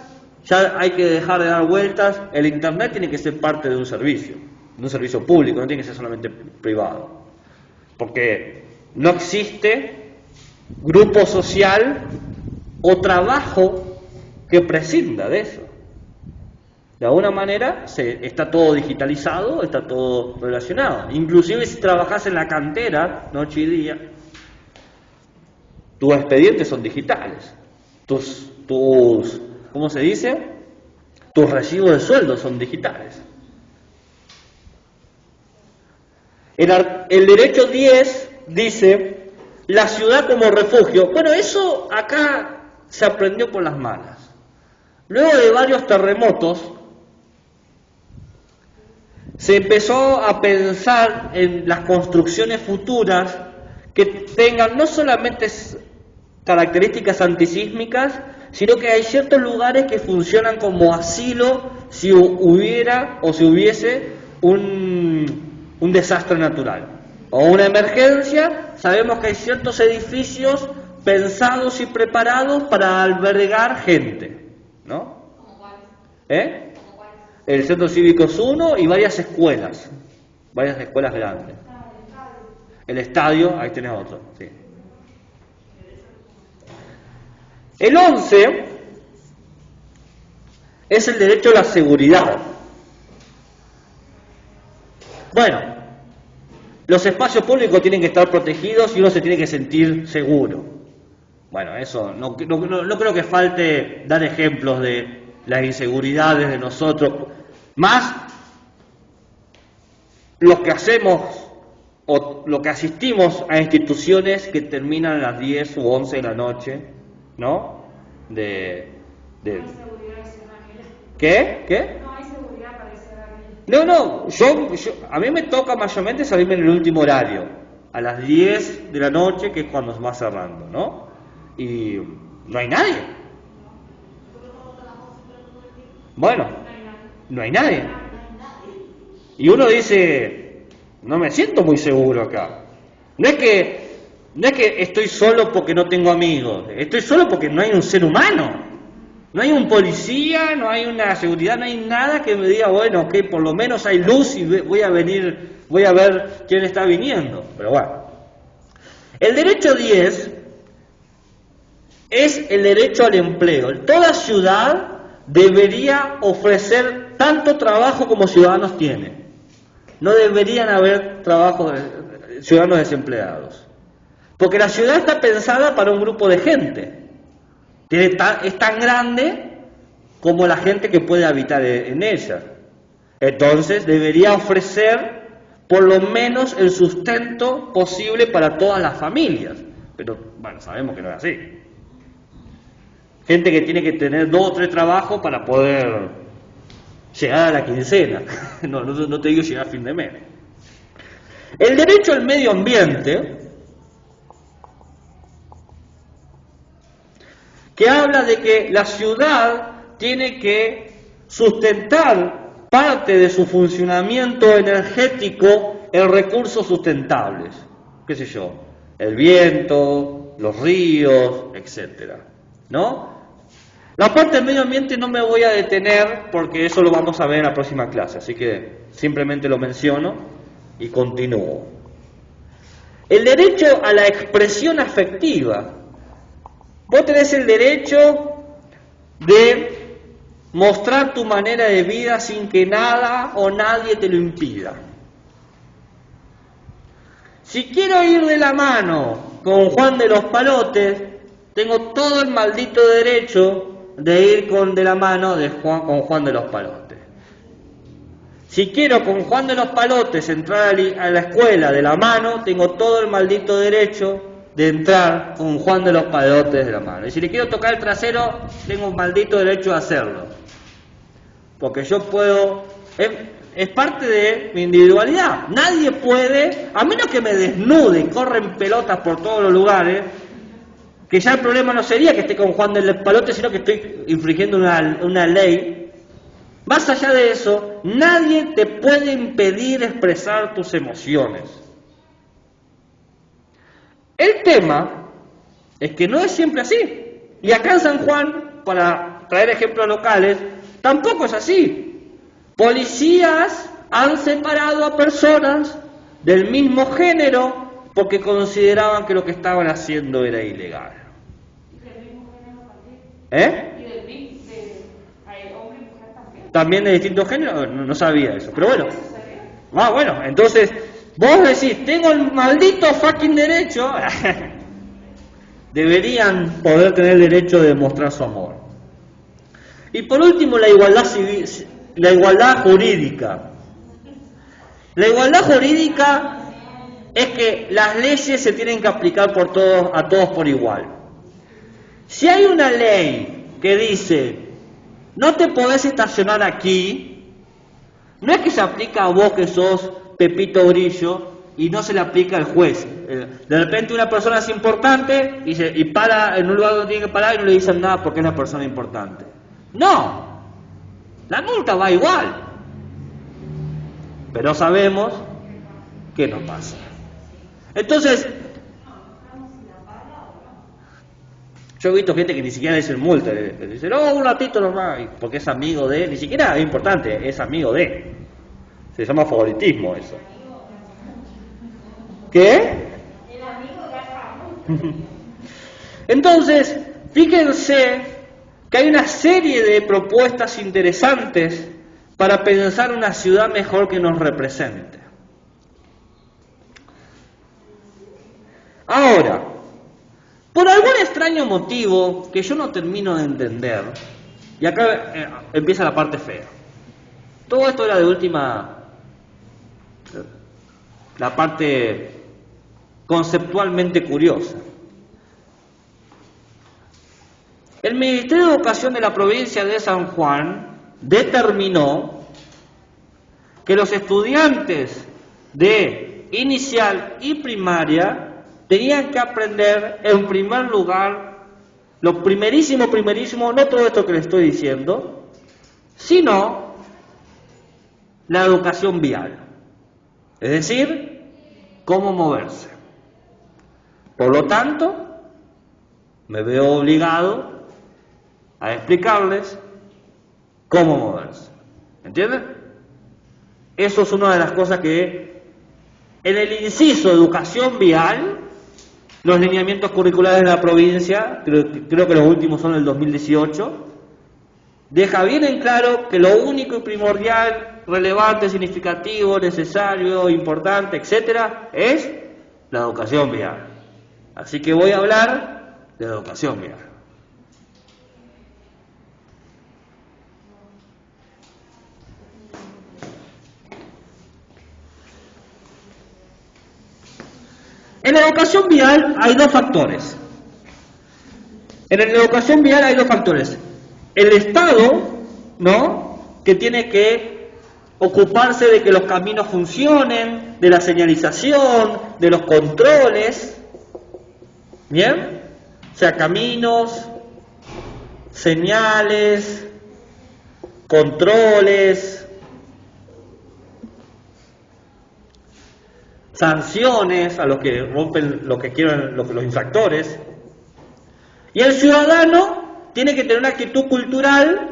ya hay que dejar de dar vueltas, el Internet tiene que ser parte de un servicio público, no tiene que ser solamente privado. Porque no existe grupo social o trabajo que prescinda de eso. De alguna manera está todo digitalizado, está todo relacionado. Inclusive si trabajas en la cantera, noche y día, tus expedientes son digitales. Tus ¿cómo se dice? Tus recibos de sueldo son digitales. El derecho 10 dice, la ciudad como refugio. Bueno, eso acá se aprendió por las malas. Luego de varios terremotos, se empezó a pensar en las construcciones futuras que tengan no solamente características antisísmicas, sino que hay ciertos lugares que funcionan como asilo si hubiera o si hubiese un desastre natural o una emergencia. Sabemos que hay ciertos edificios pensados y preparados para albergar gente, ¿no? ¿Cómo cuáles? ¿Eh? ¿Cómo cuáles? El Centro Cívico es uno y varias escuelas grandes. El estadio, ahí tenés otro, sí. El 11 es el derecho a la seguridad. Bueno, los espacios públicos tienen que estar protegidos y uno se tiene que sentir seguro. Bueno, eso, no creo que falte dar ejemplos de las inseguridades de nosotros, más los que hacemos o lo que asistimos a instituciones que terminan a las 10 u 11 de la noche, ¿no? No hay seguridad de cerrar. ¿Qué? No hay seguridad para cerrar. No, a mí me toca mayormente salirme en el último horario, a las 10 de la noche, que es cuando se va cerrando, ¿no? Y no hay nadie. Bueno, no hay nadie. Y uno dice, no me siento muy seguro acá. No es que estoy solo porque no tengo amigos, estoy solo porque no hay un ser humano. No hay un policía, no hay una seguridad, no hay nada que me diga, bueno, que por lo menos hay luz y voy a ver quién está viniendo. Pero bueno. El derecho 10 es el derecho al empleo. Toda ciudad debería ofrecer tanto trabajo como ciudadanos tienen. No deberían haber ciudadanos desempleados. Porque la ciudad está pensada para un grupo de gente. Es tan grande como la gente que puede habitar en ella. Entonces debería ofrecer por lo menos el sustento posible para todas las familias. Pero bueno, sabemos que no es así. Gente que tiene que tener 2 o 3 trabajos para poder llegar a la quincena. No te digo llegar a fin de mes. El derecho al medio ambiente, que habla de que la ciudad tiene que sustentar parte de su funcionamiento energético en recursos sustentables, qué sé yo, el viento, los ríos, etcétera, ¿no? La parte del medio ambiente no me voy a detener porque eso lo vamos a ver en la próxima clase, así que simplemente lo menciono y continúo. El derecho a la expresión afectiva. Vos tenés el derecho de mostrar tu manera de vida sin que nada o nadie te lo impida. Si quiero ir de la mano con Juan de los Palotes, tengo todo el maldito derecho de ir de la mano con Juan de los Palotes. Si quiero con Juan de los Palotes entrar a la escuela de la mano, tengo todo el maldito derecho de entrar con Juan de los Palotes de la mano. Y si le quiero tocar el trasero, tengo un maldito derecho a hacerlo. Porque yo puedo... Es parte de mi individualidad. Nadie puede, a menos que me desnude y corren pelotas por todos los lugares, que ya el problema no sería que esté con Juan de los Palotes, sino que estoy infringiendo una ley. Más allá de eso, nadie te puede impedir expresar tus emociones. El tema es que no es siempre así. Y acá en San Juan, para traer ejemplos locales, tampoco es así. Policías han separado a personas del mismo género porque consideraban que lo que estaban haciendo era ilegal. ¿Del mismo género para Y del mix de hay hombre y mujer también. ¿También de distintos géneros? No sabía eso, pero bueno. ¿Eso sería? Bueno, entonces, vos decís, tengo el maldito fucking derecho. Deberían poder tener el derecho de demostrar su amor. Y por último, la igualdad civil, la igualdad jurídica. La igualdad jurídica es que las leyes se tienen que aplicar por todos, a todos por igual. Si hay una ley que dice, no te podés estacionar aquí, no es que se aplica a vos que sos Pepito Grillo y no se le aplica al juez. De repente una persona es importante y para en un lugar donde tiene que parar y no le dicen nada porque es una persona importante. No, la multa va igual. Pero sabemos que no pasa. Entonces, yo he visto gente que ni siquiera dice multa, le dice, no, un ratito nomás, porque es amigo de, ni siquiera es importante, es amigo de. Se llama favoritismo eso. ¿Qué? Entonces, fíjense que hay una serie de propuestas interesantes para pensar una ciudad mejor que nos represente. Ahora, por algún extraño motivo que yo no termino de entender, y acá empieza la parte fea. Todo esto era de última, la parte conceptualmente curiosa. El Ministerio de Educación de la provincia de San Juan determinó que los estudiantes de inicial y primaria tenían que aprender en primer lugar lo primerísimo, no todo esto que les estoy diciendo, sino la educación vial, es decir, cómo moverse. Por lo tanto, me veo obligado a explicarles cómo moverse. ¿Entienden? Eso es una de las cosas que en el inciso de educación vial, los lineamientos curriculares de la provincia, creo que los últimos son del 2018, deja bien en claro que lo único y primordial, relevante, significativo, necesario, importante, etcétera, es la educación vial. Así que voy a hablar de la educación vial. En la educación vial hay dos factores. En la educación vial hay dos factores. El Estado, ¿no?, que tiene que ocuparse de que los caminos funcionen, de la señalización, de los controles. ¿Bien? O sea, caminos, señales, controles, sanciones a los que rompen lo que quieren los infractores. Y el ciudadano tiene que tener una actitud cultural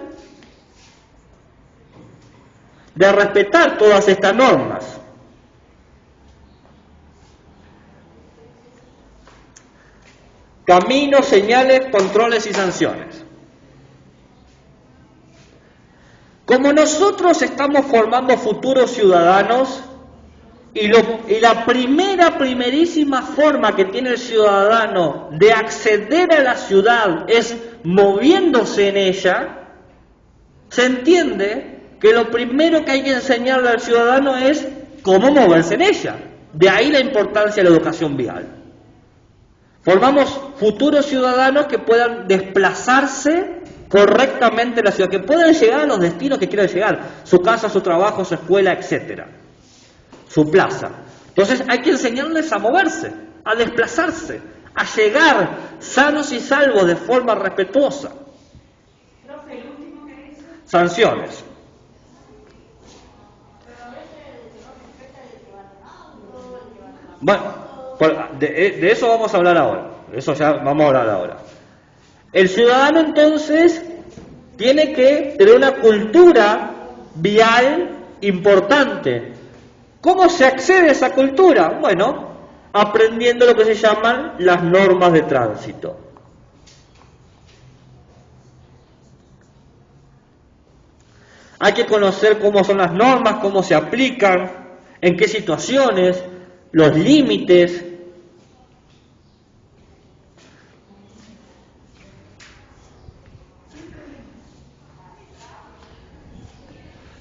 de respetar todas estas normas. Caminos, señales, controles y sanciones. Como nosotros estamos formando futuros ciudadanos, y la primerísima forma que tiene el ciudadano de acceder a la ciudad es moviéndose en ella, se entiende que lo primero que hay que enseñarle al ciudadano es cómo moverse en ella. De ahí la importancia de la educación vial. Formamos futuros ciudadanos que puedan desplazarse correctamente en la ciudad, que puedan llegar a los destinos que quieran llegar, su casa, su trabajo, su escuela, etcétera, su plaza. Entonces hay que enseñarles a moverse, a desplazarse, a llegar sanos y salvos de forma respetuosa. Profe, el último que dice. Sanciones. Bueno, de eso vamos a hablar ahora. Eso ya vamos a hablar ahora. El ciudadano entonces tiene que tener una cultura vial importante. ¿Cómo se accede a esa cultura? Bueno, aprendiendo lo que se llaman las normas de tránsito. Hay que conocer cómo son las normas, cómo se aplican, en qué situaciones, los límites.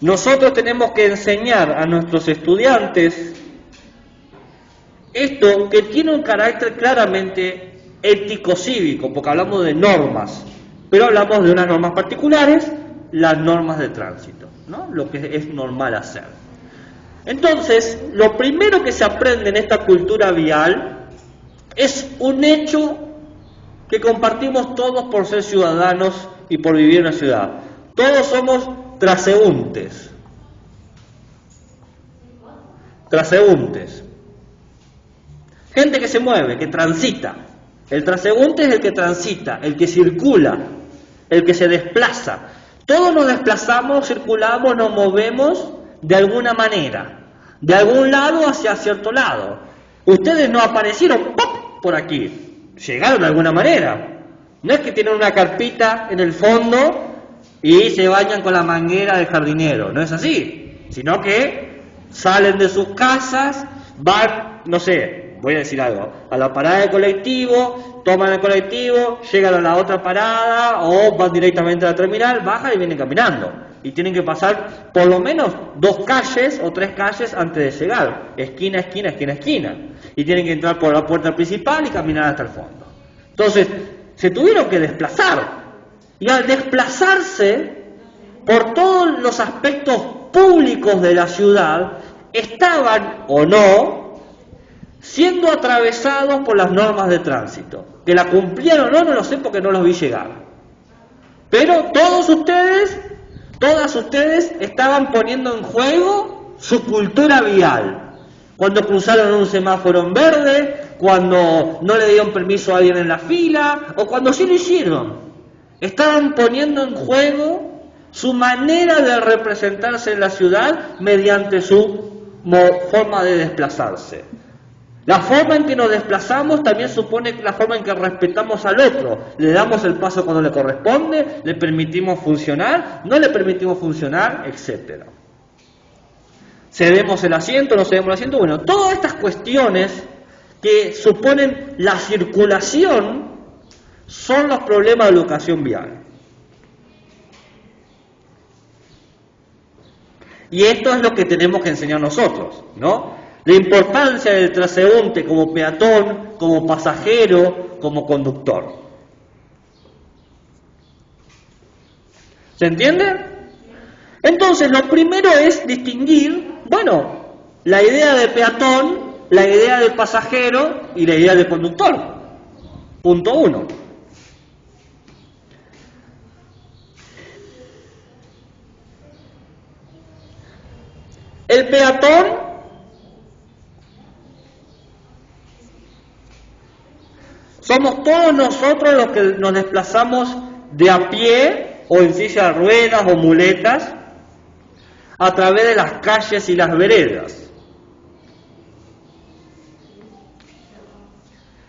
Nosotros tenemos que enseñar a nuestros estudiantes esto que tiene un carácter claramente ético-cívico, porque hablamos de normas, pero hablamos de unas normas particulares, las normas de tránsito, ¿no? Lo que es normal hacer. Entonces, lo primero que se aprende en esta cultura vial es un hecho que compartimos todos por ser ciudadanos y por vivir en una ciudad. Todos somos transeúntes. Transeúntes. Gente que se mueve, que transita. El transeúnte es el que transita, el que circula, el que se desplaza. Todos nos desplazamos, circulamos, nos movemos de alguna manera, de algún lado hacia cierto lado. Ustedes no aparecieron ¡pop! Por aquí, llegaron de alguna manera. No es que tienen una carpita en el fondo y se bañan con la manguera del jardinero, no es así, sino que salen de sus casas, van, no sé, voy a decir algo, a la parada de colectivo, toman el colectivo, llegan a la otra parada o van directamente a la terminal, bajan y vienen caminando. Y tienen que pasar por lo menos 2 calles o 3 calles antes de llegar, esquina, esquina, esquina, esquina. Y tienen que entrar por la puerta principal y caminar hasta el fondo. Entonces, se tuvieron que desplazar. Y al desplazarse por todos los aspectos públicos de la ciudad, estaban o no siendo atravesados por las normas de tránsito. Que la cumplieron o no, no lo sé porque no los vi llegar. Pero todos ustedes, todas ustedes estaban poniendo en juego su cultura vial. Cuando cruzaron un semáforo en verde, cuando no le dieron permiso a alguien en la fila, o cuando sí lo hicieron. Estaban poniendo en juego su manera de representarse en la ciudad mediante su forma de desplazarse. La forma en que nos desplazamos también supone la forma en que respetamos al otro. Le damos el paso cuando le corresponde, le permitimos funcionar, no le permitimos funcionar, etc. ¿Cedemos el asiento, no cedemos el asiento? Bueno, todas estas cuestiones que suponen la circulación son los problemas de educación vial. Y esto es lo que tenemos que enseñar nosotros, ¿no? La importancia del transeúnte como peatón, como pasajero, como conductor. ¿Se entiende? Entonces, lo primero es distinguir, bueno, la idea de peatón, la idea de pasajero y la idea de conductor. Punto 1. El peatón somos todos nosotros los que nos desplazamos de a pie o en silla de ruedas o muletas a través de las calles y las veredas.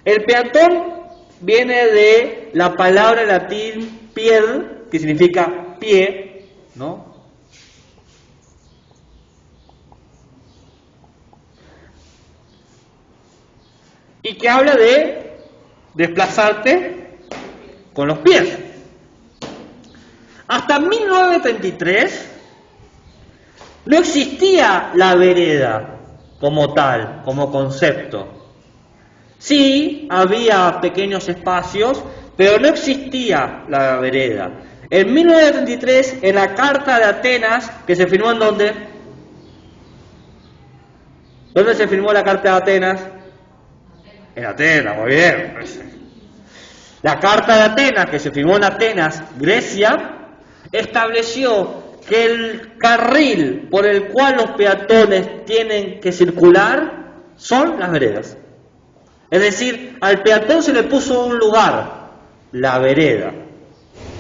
El peatón viene de la palabra latín pied, que significa pie, ¿no? Y que habla de desplazarte con los pies. Hasta 1933 no existía la vereda como tal, como concepto. Sí, había pequeños espacios, pero no existía la vereda. En 1933, en la Carta de Atenas, que se firmó ¿en dónde? ¿Dónde se firmó la Carta de Atenas? En Atenas, muy bien. La Carta de Atenas, que se firmó en Atenas, Grecia, estableció que el carril por el cual los peatones tienen que circular son las veredas. Es decir, al peatón se le puso un lugar, la vereda.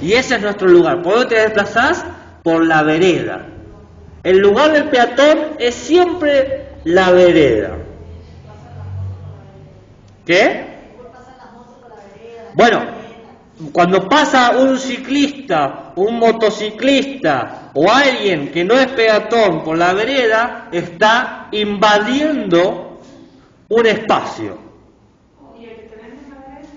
Y ese es nuestro lugar. ¿Por dónde te desplazás? Por la vereda. El lugar del peatón es siempre la vereda. ¿Qué? Bueno, cuando pasa un ciclista, un motociclista o alguien que no es peatón por la vereda, está invadiendo un espacio. ¿Y el que te vende la vereda?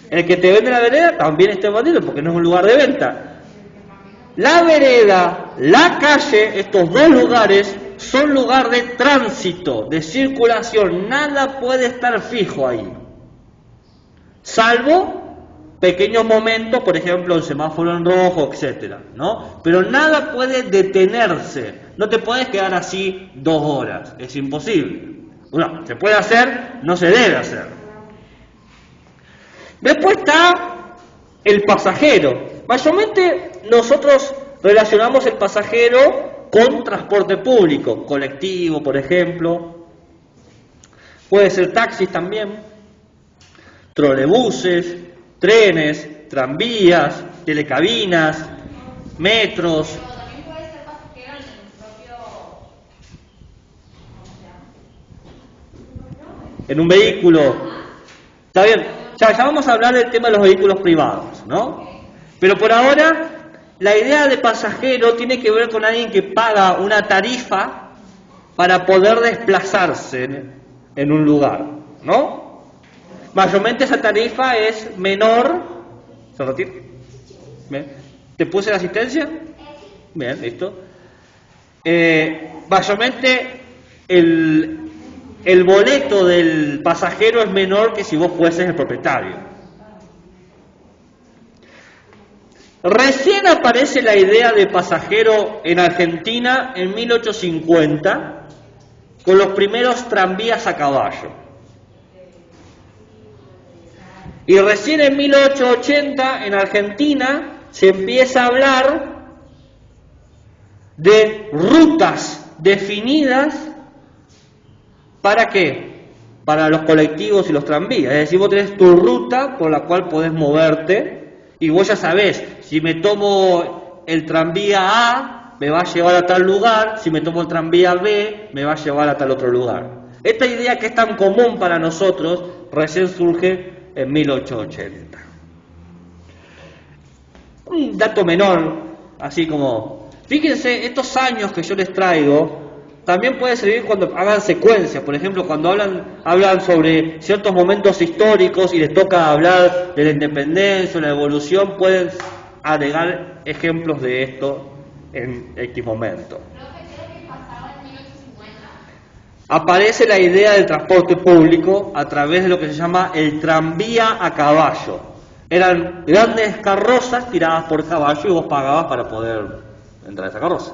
El que te vende la vereda también está invadiendo porque no es un lugar de venta. La vereda, la calle, estos dos lugares son lugar de tránsito, de circulación. Nada puede estar fijo ahí, salvo pequeños momentos, por ejemplo, el semáforo en rojo, etcétera, ¿no? Pero nada puede detenerse. No te puedes quedar así 2 horas, es imposible. Bueno, se puede hacer, no se debe hacer. Después está el pasajero. Mayormente nosotros relacionamos el pasajero con transporte público, colectivo, por ejemplo. Puede ser taxis también, trolebuses, trenes, tranvías, telecabinas, metros. Pero también puede ser pasajero en el propio, ¿cómo se llama? En un vehículo. Está bien, ya vamos a hablar del tema de los vehículos privados, ¿no? Pero por ahora, la idea de pasajero tiene que ver con alguien que paga una tarifa para poder desplazarse en un lugar, ¿no? Mayormente esa tarifa es menor. ¿Se retira? Bien. ¿Te puse la asistencia? Bien, listo. Mayormente el boleto del pasajero es menor que si vos fueses el propietario. Recién aparece la idea de pasajero en Argentina en 1850 con los primeros tranvías a caballo. Y recién en 1880 en Argentina se empieza a hablar de rutas definidas. ¿Para qué? Para los colectivos y los tranvías. Es decir, vos tenés tu ruta por la cual podés moverte y vos ya sabés, si me tomo el tranvía A, me va a llevar a tal lugar, si me tomo el tranvía B, me va a llevar a tal otro lugar. Esta idea que es tan común para nosotros recién surge en 1880. Un dato menor, así como, fíjense, estos años que yo les traigo, también puede servir cuando hagan secuencias, por ejemplo, cuando hablan sobre ciertos momentos históricos y les toca hablar de la independencia o la evolución, pueden agregar ejemplos de esto en X momento. Aparece la idea del transporte público a través de lo que se llama el tranvía a caballo. Eran grandes carrozas tiradas por caballo y vos pagabas para poder entrar a esa carroza.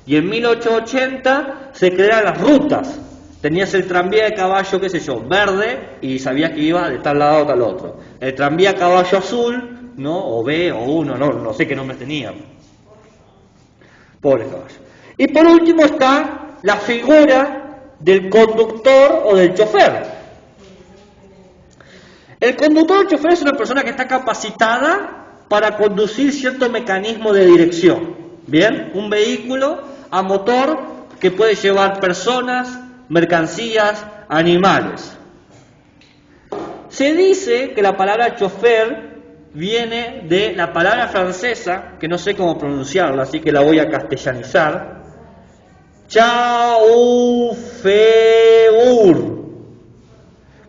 Y en 1880 se crean las rutas. Tenías el tranvía de caballo, qué sé yo, verde, y sabías que iba de tal lado a tal otro. El tranvía a caballo azul, ¿no? O B, o 1, no sé qué nombres tenían. Pobre caballo. Y por último está la figura del conductor o del chofer. El conductor o el chofer es una persona que está capacitada para conducir cierto mecanismo de dirección. Bien, un vehículo a motor que puede llevar personas, mercancías, animales. Se dice que la palabra chofer viene de la palabra francesa, que no sé cómo pronunciarla, así que la voy a castellanizar, chauffeur,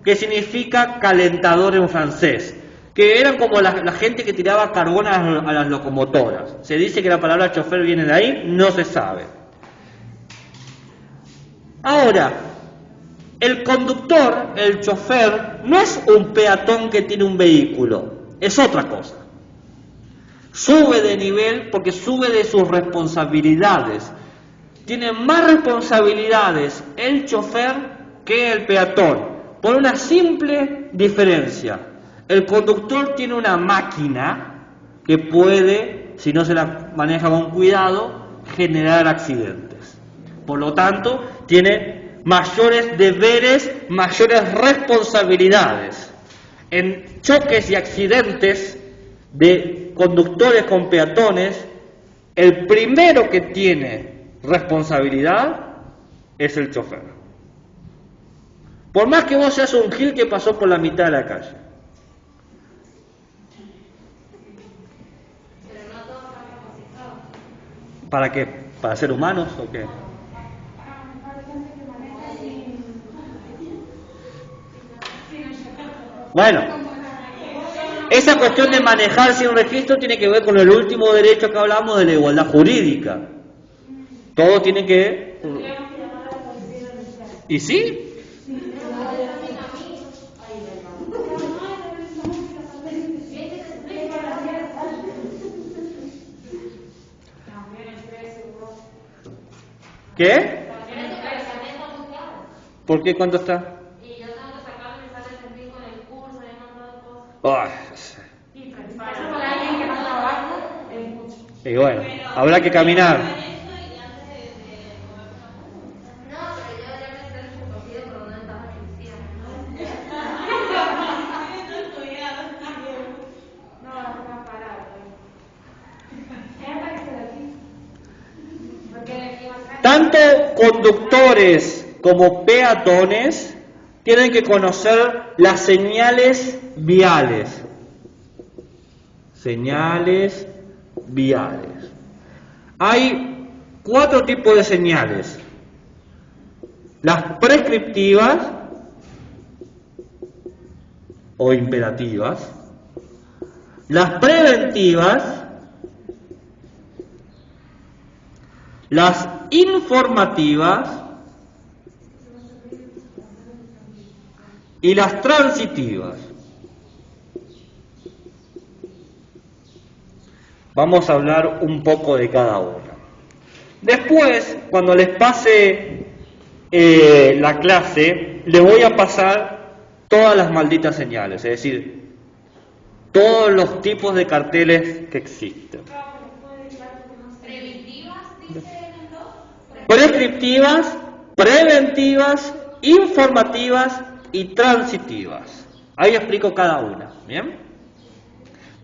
que significa calentador en francés, que eran como la gente que tiraba carbón a las locomotoras. Se dice que la palabra chofer viene de ahí, no se sabe. Ahora, el conductor, el chofer, no es un peatón que tiene un vehículo, es otra cosa. Sube de nivel porque sube de sus responsabilidades. Tiene más responsabilidades el chofer que el peatón, por una simple diferencia. El conductor tiene una máquina que puede, si no se la maneja con cuidado, generar accidentes. Por lo tanto, tiene mayores deberes, mayores responsabilidades. En choques y accidentes de conductores con peatones, el primero que tiene responsabilidad es el chofer. Por más que vos seas un gil que pasó por la mitad de la calle. ¿Para qué? ¿Para ser humanos o qué? Bueno, esa cuestión de manejar sin registro tiene que ver con el último derecho que hablamos de la igualdad jurídica. Todo tiene que... ¿Y sí? ¿Qué? ¿Por qué? ¿Cuánto está? Y yo tengo que sacarme y sale sentir con el curso y un montón de cosas. Ay, Y prepararse para alguien que no trabaja es mucho. y bueno, habrá que caminar. No, pero yo ya me estoy recogido por una ventaja cristiana, No, no parar. Es para que se lo quite. porque de aquí va a salir. Tanto conductores como peatones tienen que conocer las señales viales. Señales viales. Hay 4 tipos de señales. Las prescriptivas o imperativas, las preventivas, las informativas y las transitivas. Vamos a hablar un poco de cada una. Después, cuando les pase la clase, les voy a pasar todas las malditas señales, es decir, todos los tipos de carteles que existen. Preventivas, dice el 2. Prescriptivas, preventivas, informativas y transitivas. Ahí explico cada una, ¿bien?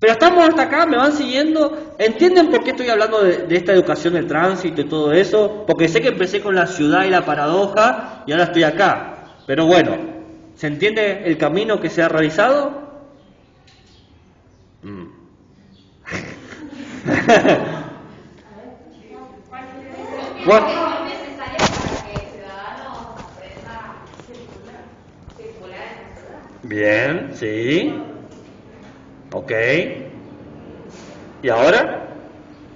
Pero estamos hasta acá, me van siguiendo. ¿Entienden por qué estoy hablando de esta educación del tránsito y todo eso? Porque sé que empecé con la ciudad y la paradoja y ahora estoy acá. Pero bueno, ¿se entiende el camino que se ha realizado? Bueno. Es necesario para que el ciudadano aprenda circular en la ciudad. Bien, sí. Ok. ¿Y ahora?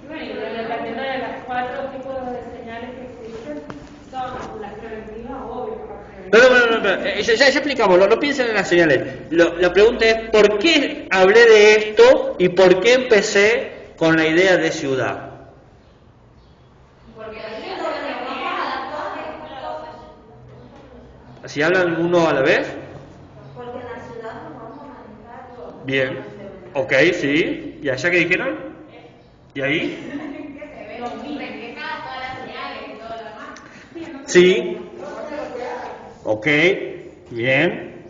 Bueno, y dependiendo de las 4 tipos de señales que existen, son las preventivas, obvio, para prevenir. No, ya explicamos, no piensen en las señales. La pregunta es, ¿por qué hablé de esto y por qué empecé con la idea de ciudad? Porque la ciudad se trabaja adaptada a ¿Si hablan uno a la vez? porque en la ciudad nos vamos a manejar todo. Bien. Ok, sí. ¿Y allá qué dijeron? ¿Y ahí? Reflejadas todas las señales y todo lo demás. Sí. Ok, bien.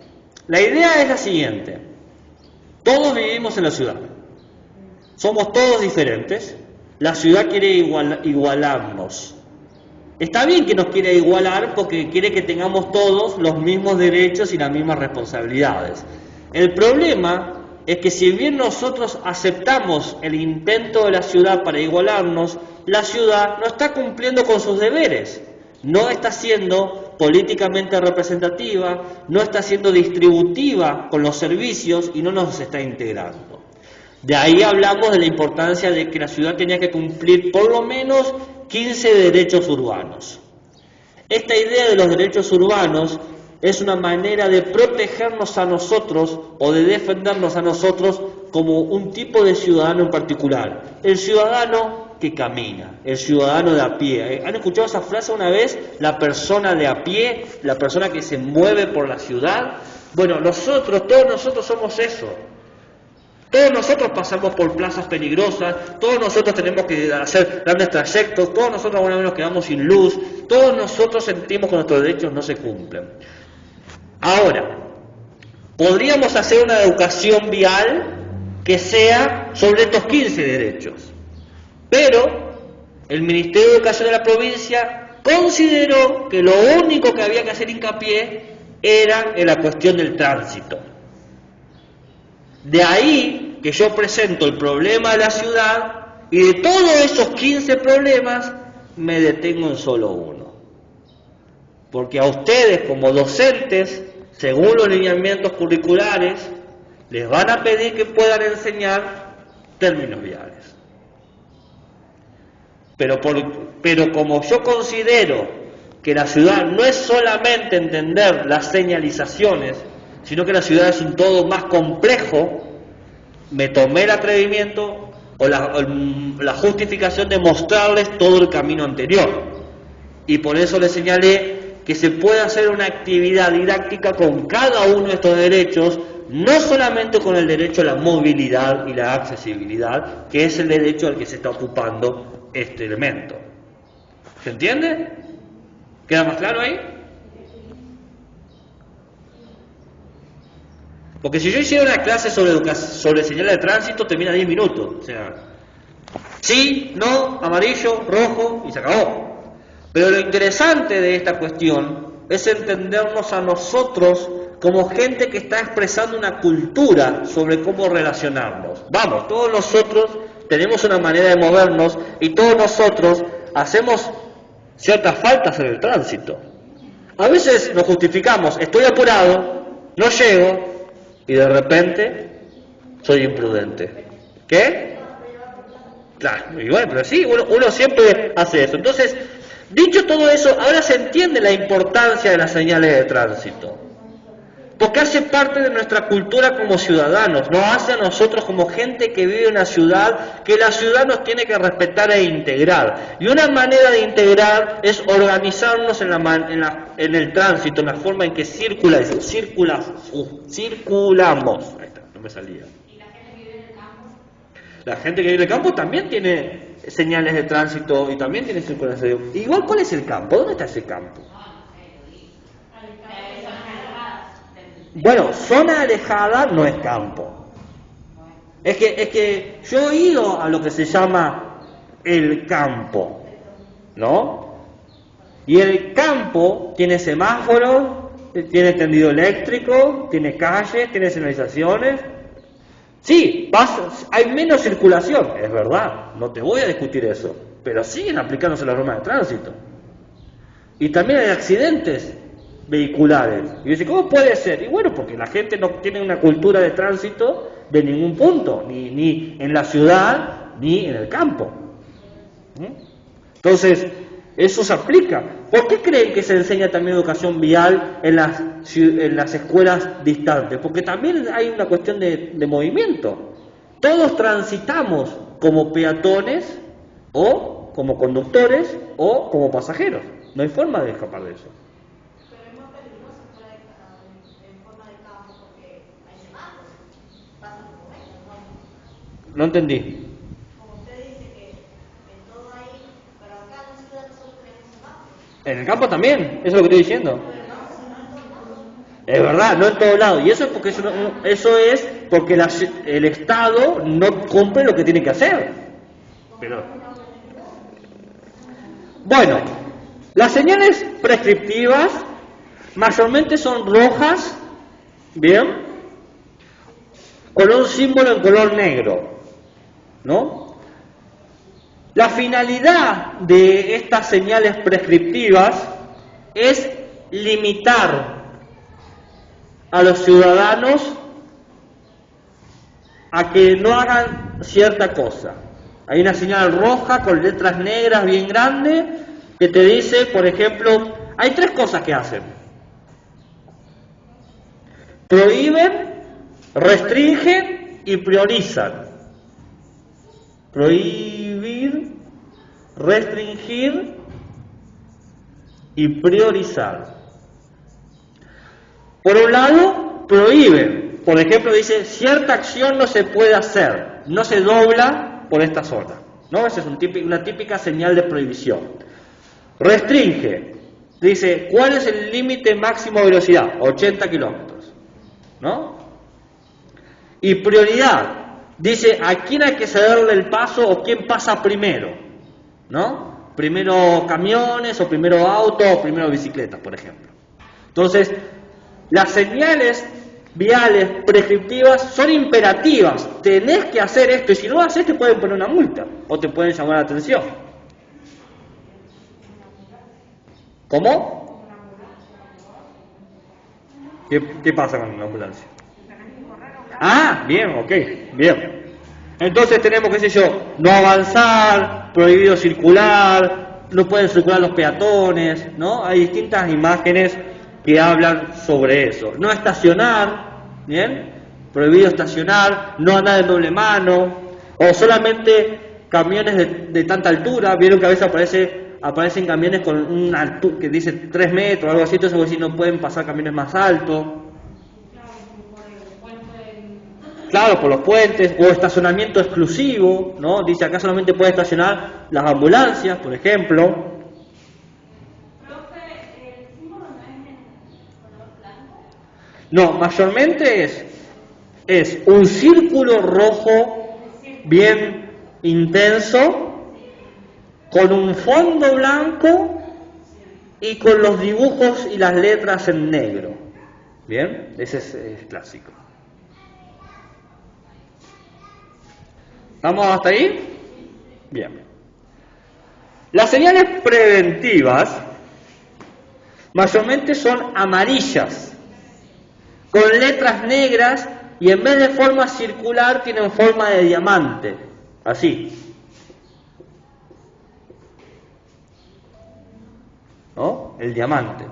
La idea es la siguiente. Todos vivimos en la ciudad. Somos todos diferentes. La ciudad quiere igualarnos. Está bien que nos quiere igualar porque quiere que tengamos todos los mismos derechos y las mismas responsabilidades. El problema es que si bien nosotros aceptamos el intento de la ciudad para igualarnos, la ciudad no está cumpliendo con sus deberes, no está siendo políticamente representativa, no está siendo distributiva con los servicios y no nos está integrando. De ahí hablamos de la importancia de que la ciudad tenía que cumplir por lo menos 15 derechos urbanos. Esta idea de los derechos urbanos es una manera de protegernos a nosotros o de defendernos a nosotros como un tipo de ciudadano en particular. El ciudadano que camina, el ciudadano de a pie. ¿Han escuchado esa frase una vez? La persona de a pie, la persona que se mueve por la ciudad. Bueno, todos nosotros somos eso. Todos nosotros pasamos por plazas peligrosas, todos nosotros tenemos que hacer grandes trayectos, todos nosotros alguna vez nos quedamos sin luz, todos nosotros sentimos que nuestros derechos no se cumplen. Ahora, podríamos hacer una educación vial que sea sobre estos 15 derechos, pero el Ministerio de Educación de la provincia consideró que lo único que había que hacer hincapié era en la cuestión del tránsito. De ahí que yo presento el problema de la ciudad Y de todos esos 15 problemas, me detengo en solo uno. Porque a ustedes como docentes, según los lineamientos curriculares, les van a pedir que puedan enseñar términos viales. Pero como yo considero que la ciudad no es solamente entender las señalizaciones, sino que la ciudad es un todo más complejo, me tomé el atrevimiento o la justificación de mostrarles todo el camino anterior. Y por eso les señalé que se puede hacer una actividad didáctica con cada uno de estos derechos, no solamente con el derecho a la movilidad y la accesibilidad, que es el derecho al que se está ocupando este elemento. ¿Se entiende? ¿Queda más claro ahí? Porque si yo hiciera una clase sobre señales de tránsito, termina 10 minutos. O sea, sí, no, amarillo, rojo, y se acabó. Pero lo interesante de esta cuestión es entendernos a nosotros como gente que está expresando una cultura sobre cómo relacionarnos. Vamos, todos nosotros tenemos una manera de movernos y todos nosotros hacemos ciertas faltas en el tránsito. A veces nos justificamos, estoy apurado, no llego, y de repente soy imprudente. ¿Qué? Claro, y bueno, pero sí, uno siempre hace eso. Entonces, dicho todo eso, ahora se entiende la importancia de las señales de tránsito. Porque hace parte de nuestra cultura como ciudadanos, nos hace a nosotros como gente que vive en una ciudad, que la ciudad nos tiene que respetar e integrar. Y una manera de integrar es organizarnos en el tránsito, en la forma en que circulamos. Ahí está, no me salía. ¿Y la gente que vive en el campo? La gente que vive en el campo también tiene señales de tránsito y también tiene circulación. Igual, ¿cuál es el campo? ¿Dónde está ese campo? Bueno, zona alejada no es campo. Es que yo he ido a lo que se llama el campo, ¿no? Y el campo tiene semáforos, tiene tendido eléctrico, tiene calles, tiene señalizaciones. Sí, hay menos circulación, es verdad, no te voy a discutir eso, pero siguen aplicándose las normas de tránsito. Y también hay accidentes vehiculares. Y dice, ¿cómo puede ser? Y bueno, porque la gente no tiene una cultura de tránsito de ningún punto, ni en la ciudad, ni en el campo. Entonces, eso se aplica. ¿Por qué creen que se enseña también educación vial en las escuelas distantes? Porque también hay una cuestión de movimiento. Todos transitamos como peatones, o como conductores, o como pasajeros. No hay forma de escapar de eso. No entendí. Como usted dice que en todo ahí, pero acá en la ciudad nosotros tenemos semáforos. En el campo también, eso es lo que estoy diciendo. Es verdad, no en todos lados. Y eso es porque el Estado no cumple lo que tiene que hacer. Pero bueno, las señales prescriptivas mayormente son rojas, bien, con un símbolo en color negro, ¿no? La finalidad de estas señales prescriptivas es limitar a los ciudadanos a que no hagan cierta cosa. Hay una señal roja con letras negras bien grandes que te dice, por ejemplo, hay 3 cosas que hacen: prohíben, restringen y priorizan. Prohibir, restringir y priorizar. Por un lado, prohíben. Por ejemplo, dice, cierta acción no se puede hacer, no se dobla por esta zona, ¿no? Esa es una típica señal de prohibición. Restringe. Dice, ¿cuál es el límite máximo de velocidad? 80 kilómetros, ¿no? Y prioridad. Dice, ¿a quién hay que cederle el paso o quién pasa primero? ¿No? Primero camiones, o primero autos, o primero bicicletas, por ejemplo. Entonces, las señales viales, prescriptivas, son imperativas. Tenés que hacer esto y si no lo haces te pueden poner una multa o te pueden llamar la atención. ¿Cómo? ¿Qué pasa con la ambulancia? Ah, bien, ok, bien. Entonces tenemos, qué sé yo, no avanzar, prohibido circular, no pueden circular los peatones, ¿no? Hay distintas imágenes que hablan sobre eso. No estacionar, ¿bien? Prohibido estacionar, no andar en doble mano, o solamente camiones de tanta altura. Vieron que a veces aparecen camiones con una altura que dice 3 metros o algo así, entonces vos decís, no pueden pasar camiones más altos. Claro, por los puentes, o estacionamiento exclusivo, ¿no? Dice acá solamente puede estacionar las ambulancias, por ejemplo. Profe, ¿el símbolo no es en color blanco? No, mayormente es un círculo rojo bien intenso, con un fondo blanco y con los dibujos y las letras en negro. Bien, ese es clásico. ¿Estamos hasta ahí? Bien. Las señales preventivas mayormente son amarillas, con letras negras y en vez de forma circular tienen forma de diamante, así. ¿No? El diamante.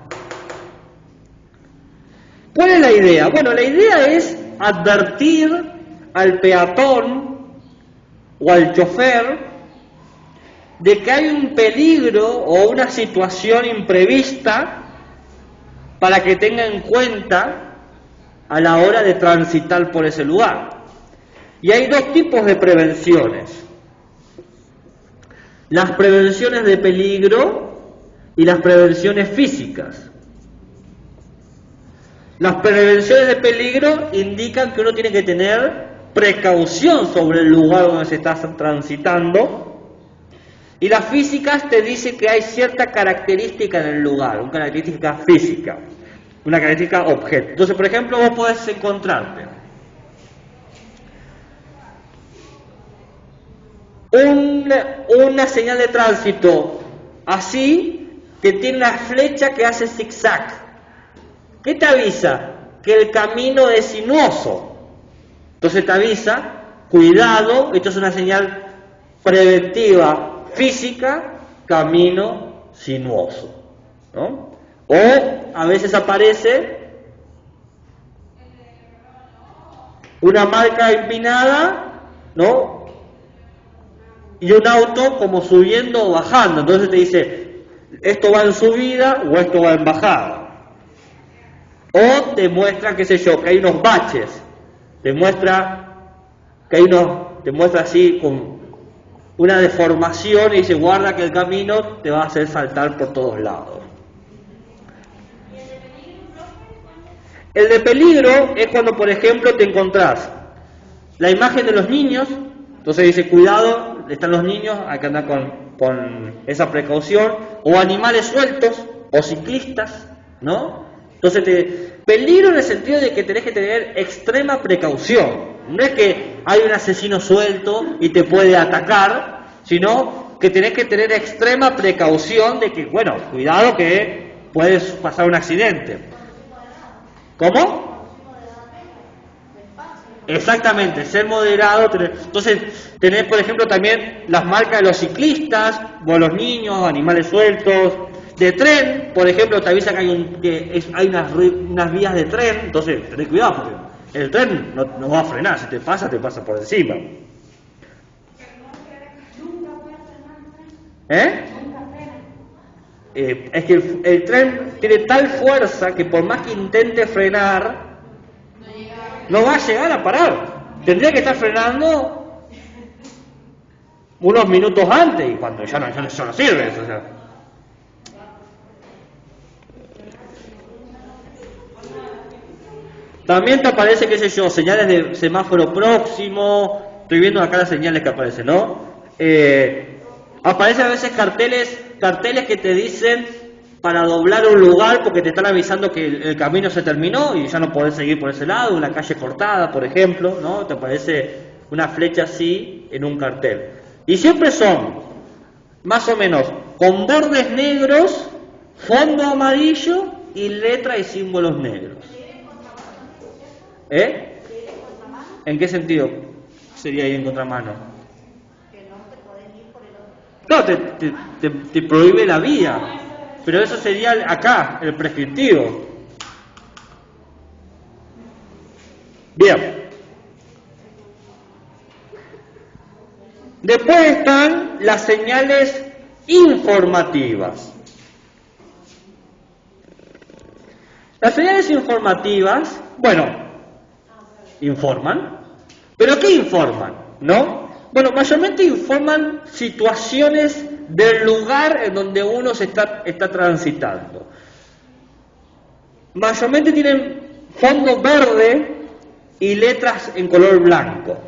¿Cuál es la idea? Bueno, la idea es advertir al peatón o al chofer de que hay un peligro o una situación imprevista para que tenga en cuenta a la hora de transitar por ese lugar. Y hay 2 tipos de prevenciones: las prevenciones de peligro y las prevenciones físicas. Las prevenciones de peligro indican que uno tiene que tener precaución sobre el lugar donde se está transitando, y las físicas te dicen que hay cierta característica en el lugar, una característica física, una característica objeto. Entonces, por ejemplo, vos podés encontrarte una señal de tránsito así, que tiene una flecha que hace zigzag. ¿Qué te avisa? Que el camino es sinuoso. Entonces te avisa, cuidado, esto es una señal preventiva física, camino sinuoso, ¿no? O a veces aparece una marca empinada, ¿no? Y un auto como subiendo o bajando, entonces te dice, esto va en subida o esto va en bajada. O te muestra, qué sé yo, que hay unos baches. Te muestra así con una deformación y dice, guarda que el camino te va a hacer saltar por todos lados. El de peligro es cuando, por ejemplo, te encontrás la imagen de los niños, entonces dice, cuidado, están los niños, hay que andar con esa precaución, o animales sueltos, o ciclistas, ¿no? Entonces, peligro en el sentido de que tenés que tener extrema precaución. No es que hay un asesino suelto y te puede atacar, sino que tenés que tener extrema precaución de que, bueno, cuidado que puedes pasar un accidente. ¿Cómo? Exactamente, ser moderado. Entonces, tenés, por ejemplo, también las marcas de los ciclistas, o los niños, animales sueltos. De tren, por ejemplo, te avisa que hay unas vías de tren, entonces tenés cuidado porque el tren no va a frenar, si te pasa por encima. Es que el tren tiene tal fuerza que por más que intente frenar, no va a llegar a parar. Tendría que estar frenando unos minutos antes y cuando ya no sirve eso. O sea. También te aparece, qué sé yo, señales de semáforo próximo. Estoy viendo acá las señales que aparecen, ¿no? Aparecen a veces carteles que te dicen para doblar un lugar porque te están avisando que el camino se terminó y ya no podés seguir por ese lado, una calle cortada, por ejemplo, ¿no? Te aparece una flecha así en un cartel. Y siempre son, más o menos, con bordes negros, fondo amarillo y letras y símbolos negros. ¿Eh? ¿En qué sentido sería ir en contramano? Que no te podés ir por el otro. No, te prohíbe la vía, pero eso sería acá, el prescriptivo. Bien. Después están las señales informativas. Las señales informativas, bueno, informan. ¿Pero qué informan? ¿No? Bueno, mayormente informan situaciones del lugar en donde uno se está transitando. Mayormente tienen fondo verde y letras en color blanco.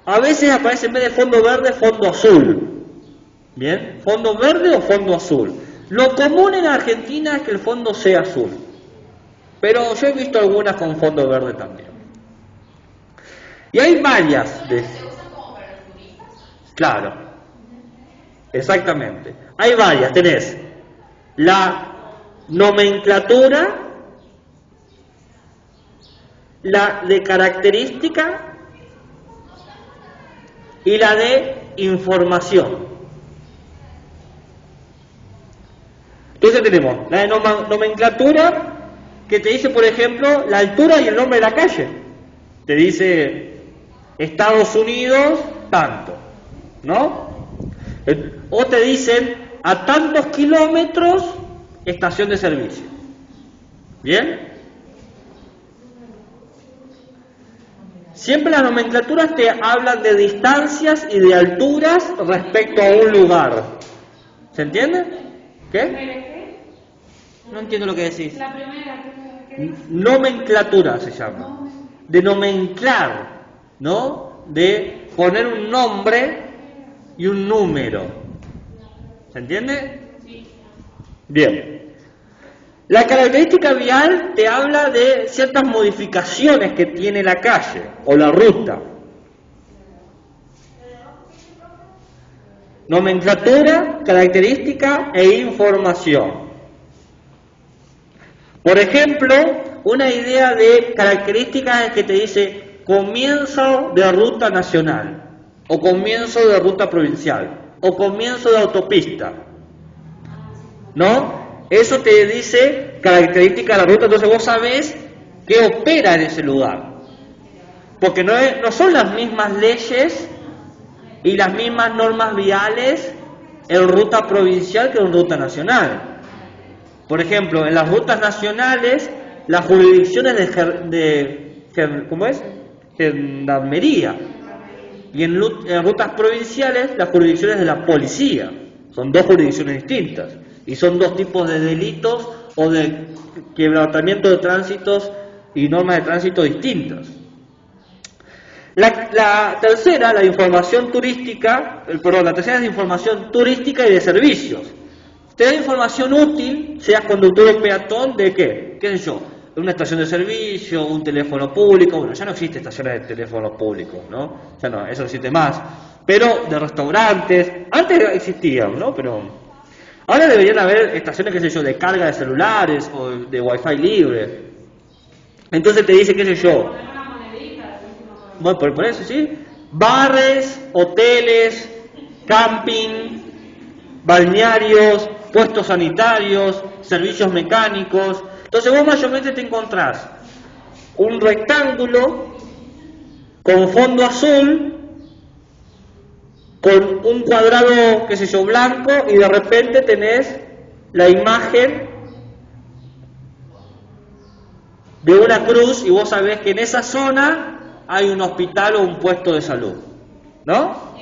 A veces aparece en vez de fondo verde, fondo azul. ¿Bien? Fondo verde o fondo azul. Lo común en Argentina es que el fondo sea azul. Pero yo he visto algunas con fondo verde también. Y hay varias. ¿Se usan como para los turistas? Claro. Exactamente. Hay varias. Tenés la nomenclatura, la de característica y la de información. Entonces tenemos la de nomenclatura, que te dice, por ejemplo, la altura y el nombre de la calle. Te dice Estados Unidos, tanto, ¿no? O te dicen a tantos kilómetros, estación de servicio. ¿Bien? Siempre las nomenclaturas te hablan de distancias y de alturas respecto a un lugar. ¿Se entiende? ¿Qué? No entiendo lo que decís. La primera, ¿qué dice? Nomenclatura se llama. De nomenclar, ¿no? De poner un nombre y un número. ¿Se entiende? Sí. Bien. La característica vial te habla de ciertas modificaciones que tiene la calle o la ruta. Nomenclatura, característica e información. Por ejemplo, una idea de características es que te dice comienzo de ruta nacional, o comienzo de ruta provincial, o comienzo de autopista. ¿No? Eso te dice característica de la ruta, entonces vos sabés qué opera en ese lugar. Porque no son las mismas leyes y las mismas normas viales en ruta provincial que en ruta nacional. Por ejemplo, en las rutas nacionales, las jurisdicciones ¿cómo es? Gendarmería. Y en rutas provinciales, las jurisdicciones de la policía. Son dos jurisdicciones distintas. Y son dos tipos de delitos o de quebrantamiento de tránsitos y normas de tránsito distintas. La tercera, la información turística, la tercera es de información turística y de servicios. Te da información útil, seas conductor o peatón, ¿de qué? ¿Qué sé yo? Una estación de servicio, un teléfono público. Bueno, ya no existe estaciones de teléfonos públicos, ¿no? Ya no, eso no existe más. Pero de restaurantes, antes existían, ¿no? Pero ahora deberían haber estaciones, qué sé yo, de carga de celulares o de wifi libre. Entonces te dice, qué sé yo, Poner una monedita. bueno, por eso, ¿sí? Bares, hoteles, camping, balnearios, puestos sanitarios, servicios mecánicos. Entonces vos mayormente te encontrás un rectángulo con fondo azul, con un cuadrado, qué sé yo, blanco, y de repente tenés la imagen de una cruz y vos sabés que en esa zona hay un hospital o un puesto de salud, ¿no?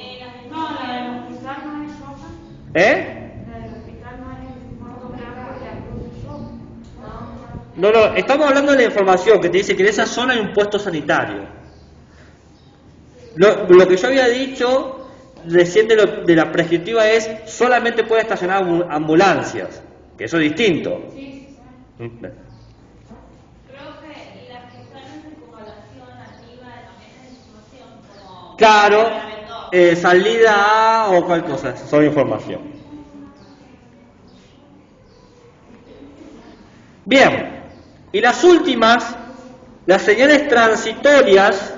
No, la del hospital no es roja. ¿Eh? La del hospital no es fondo blanco y la cruz es roja. No, estamos hablando de la información que te dice que en esa zona hay un puesto sanitario. Lo que yo había dicho recién de la prescriptiva es solamente puede estacionar ambulancias, ¿ok? que eso es distinto. Profe, y las que están en circunvalación arriba también es información, como... Claro, salida A o cual cosa, son información. Bien, y las últimas, las señales transitorias,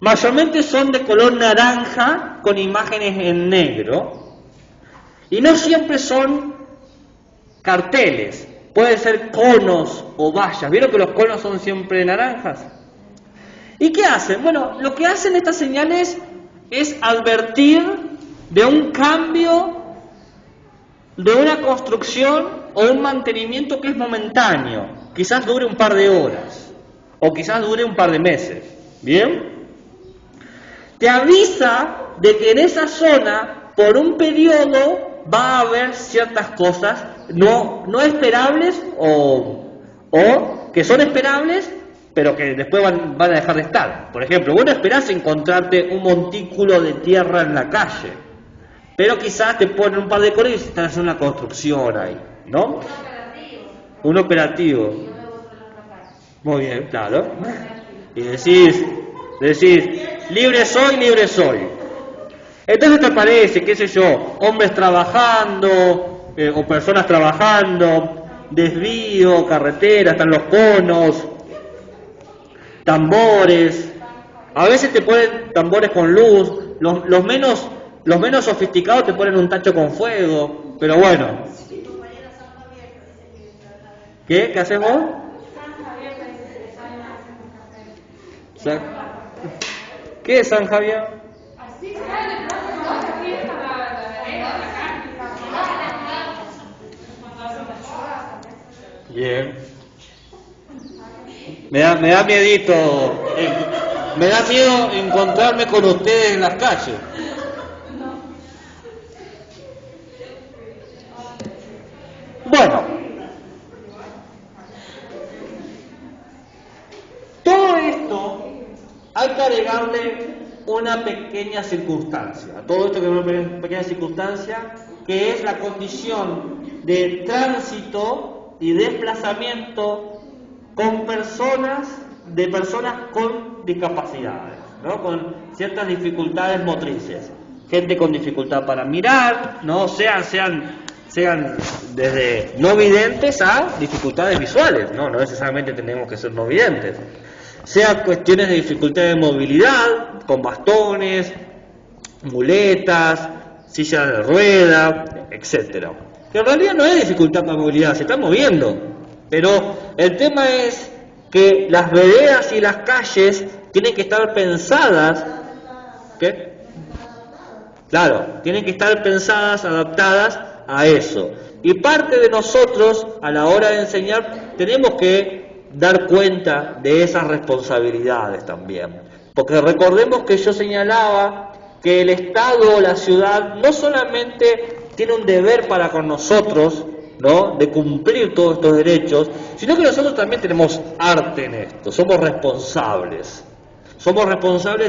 mayormente son de color naranja con imágenes en negro, y no siempre son carteles, pueden ser conos o vallas. ¿Vieron que los conos son siempre naranjas? ¿Y qué hacen? Bueno, lo que hacen estas señales es advertir de un cambio, de una construcción o un mantenimiento que es momentáneo. Quizás dure un par de horas o quizás dure un par de meses. ¿Bien? Te avisa de que en esa zona, por un periodo, va a haber ciertas cosas no esperables o que son esperables, pero que después van a dejar de estar. Por ejemplo, vos no esperás encontrarte un montículo de tierra en la calle, pero quizás te ponen un par de cosas y se están haciendo una construcción ahí, ¿no? Un operativo. Muy bien, claro. Y decís, libre soy, libre soy. Entonces te aparece, qué sé yo, hombres trabajando o personas trabajando, desvío, carretera, están los conos, tambores. A veces te ponen tambores con luz, los menos sofisticados te ponen un tacho con fuego, pero bueno. ¿Qué? ¿Qué haces vos? ¿Qué es San Javier? Así sale, la fiesta, Bien. Me da miedito, me da miedo encontrarme con ustedes en las calles. Bueno, todo esto hay que agregarle una pequeña circunstancia. Todo esto que es una pequeña circunstancia, que es la condición de tránsito y desplazamiento con personas con discapacidades, ¿no? Con ciertas dificultades motrices. Gente con dificultad para mirar, ¿no? Sean desde no videntes a dificultades visuales, no necesariamente tenemos que ser no videntes. Sean cuestiones de dificultad de movilidad, con bastones, muletas, sillas de rueda, etc. Que en realidad no es dificultad para movilidad, se están moviendo. Pero el tema es que las veredas y las calles tienen que estar pensadas. ¿Qué? Claro, tienen que estar pensadas, adaptadas a eso. Y parte de nosotros, a la hora de enseñar, tenemos que dar cuenta de esas responsabilidades también. Porque recordemos que yo señalaba que el Estado o la ciudad no solamente tiene un deber para con nosotros, ¿no?, de cumplir todos estos derechos, sino que nosotros también tenemos arte en esto, somos responsables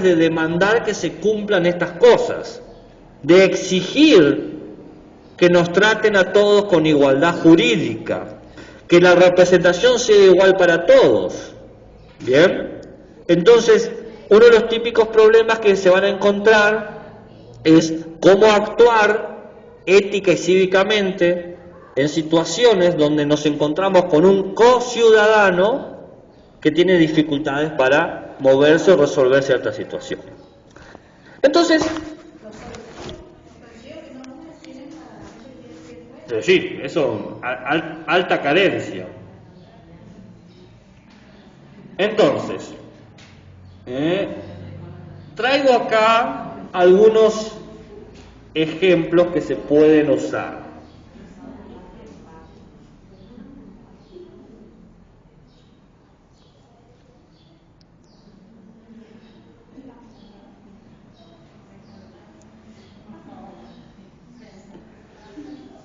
de demandar que se cumplan estas cosas, de exigir que nos traten a todos con igualdad jurídica, que la representación sea igual para todos. ¿Bien? Entonces, uno de los típicos problemas que se van a encontrar es cómo actuar ética y cívicamente en situaciones donde nos encontramos con un co-ciudadano que tiene dificultades para moverse o resolver ciertas situaciones. Entonces, sí, eso, alta carencia. Entonces, traigo acá algunos ejemplos que se pueden usar.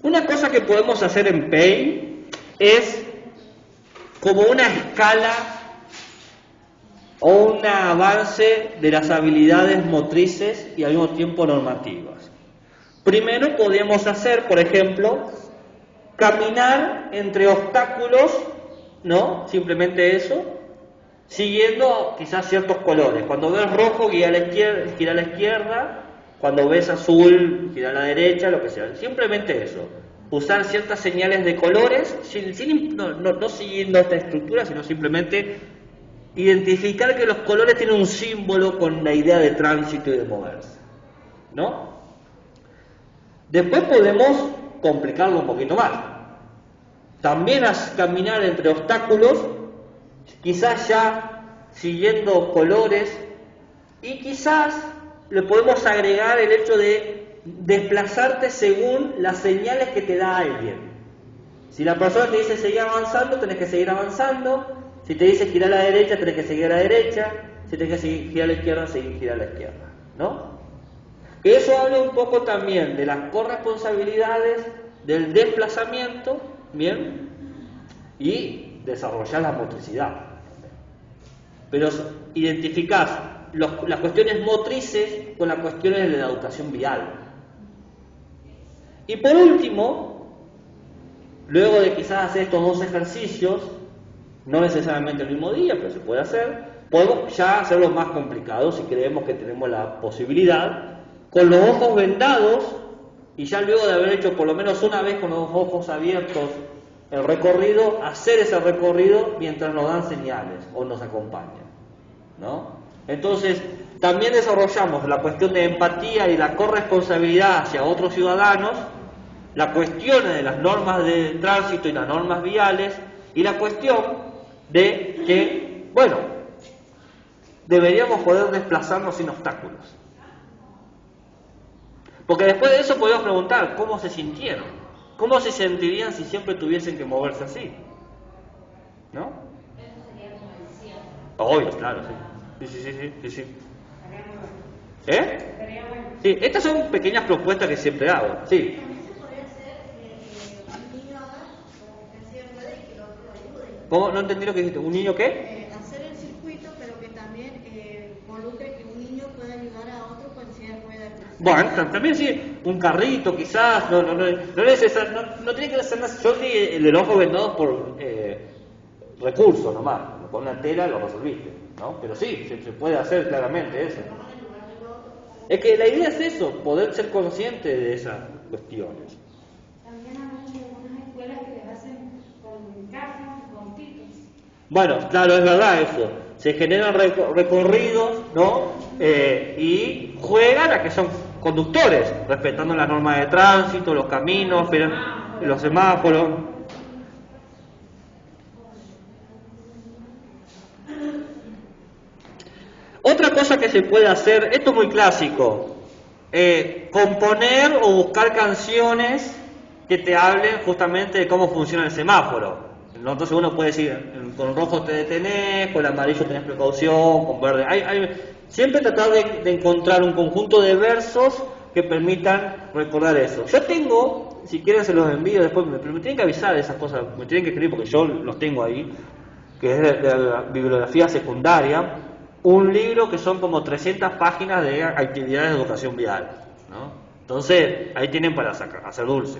Una cosa que podemos hacer en Paint es como una escala o un avance de las habilidades motrices y al mismo tiempo normativas. Primero podemos hacer, por ejemplo, caminar entre obstáculos, ¿no? Simplemente eso, siguiendo quizás ciertos colores. Cuando ves rojo, gira a la izquierda, cuando ves azul, gira a la derecha, lo que sea. Simplemente eso. Usar ciertas señales de colores, no siguiendo esta estructura, sino simplemente identificar que los colores tienen un símbolo con la idea de tránsito y de moverse, ¿no? Después podemos complicarlo un poquito más. También caminar entre obstáculos, quizás ya siguiendo colores, y quizás le podemos agregar el hecho de desplazarte según las señales que te da alguien. Si la persona te dice seguir avanzando, tenés que seguir avanzando. Si te dice girar a la derecha, tenés que seguir a la derecha. Si tenés que girar a la izquierda, girar a la izquierda, ¿no? Eso habla un poco también de las corresponsabilidades, del desplazamiento, ¿bien? Y desarrollar la motricidad. Pero identificás las cuestiones motrices con las cuestiones de la educación vial. Y por último, luego de quizás hacer estos dos ejercicios, no necesariamente el mismo día, pero se puede hacer, podemos ya hacerlo más complicado si creemos que tenemos la posibilidad, con los ojos vendados, y ya luego de haber hecho por lo menos una vez con los ojos abiertos el recorrido, hacer ese recorrido mientras nos dan señales o nos acompañan, ¿no? Entonces, también desarrollamos la cuestión de empatía y la corresponsabilidad hacia otros ciudadanos, la cuestión de las normas de tránsito y las normas viales, y la cuestión de que, bueno, deberíamos poder desplazarnos sin obstáculos. Porque después de eso podemos preguntar cómo se sintieron, cómo se sentirían si siempre tuviesen que moverse así, ¿no? Eso sería como el cielo. Obvio, claro, sí. Sí. Sí, estas son pequeñas propuestas que siempre hago, sí. También se podría hacer que un niño haga como que en silla de ruedas y que el otro lo ayude. ¿Cómo? No entendí lo que dijiste. ¿Un niño qué? Hacer el circuito, pero que también involucre que un niño pueda ayudar a otro con silla de ruedas. Bueno, también sí, un carrito quizás, no tiene que ser nada. Yo sí, el del ojo vendado por recursos nomás, con una tela lo resolviste, ¿no? Pero sí, se puede hacer claramente eso. Es que la idea es eso, poder ser consciente de esas cuestiones. También hay algunas escuelas que les hacen con cajas, con tickets. Bueno, claro, es verdad eso. Se generan recorridos, ¿no? Y juegan a que son conductores, respetando las normas de tránsito, los caminos, los semáforos. Otra cosa que se puede hacer, esto es muy clásico, componer o buscar canciones que te hablen justamente de cómo funciona el semáforo. Entonces uno puede decir, con rojo te detenés, con amarillo tenés precaución, con verde. Siempre tratar de encontrar un conjunto de versos que permitan recordar eso. Yo tengo, si quieren se los envío después, pero me tienen que avisar de esas cosas, me tienen que escribir porque yo los tengo ahí, que es de la bibliografía secundaria, un libro que son como 300 páginas de actividades de educación vial, ¿no? Entonces, ahí tienen para hacer dulce.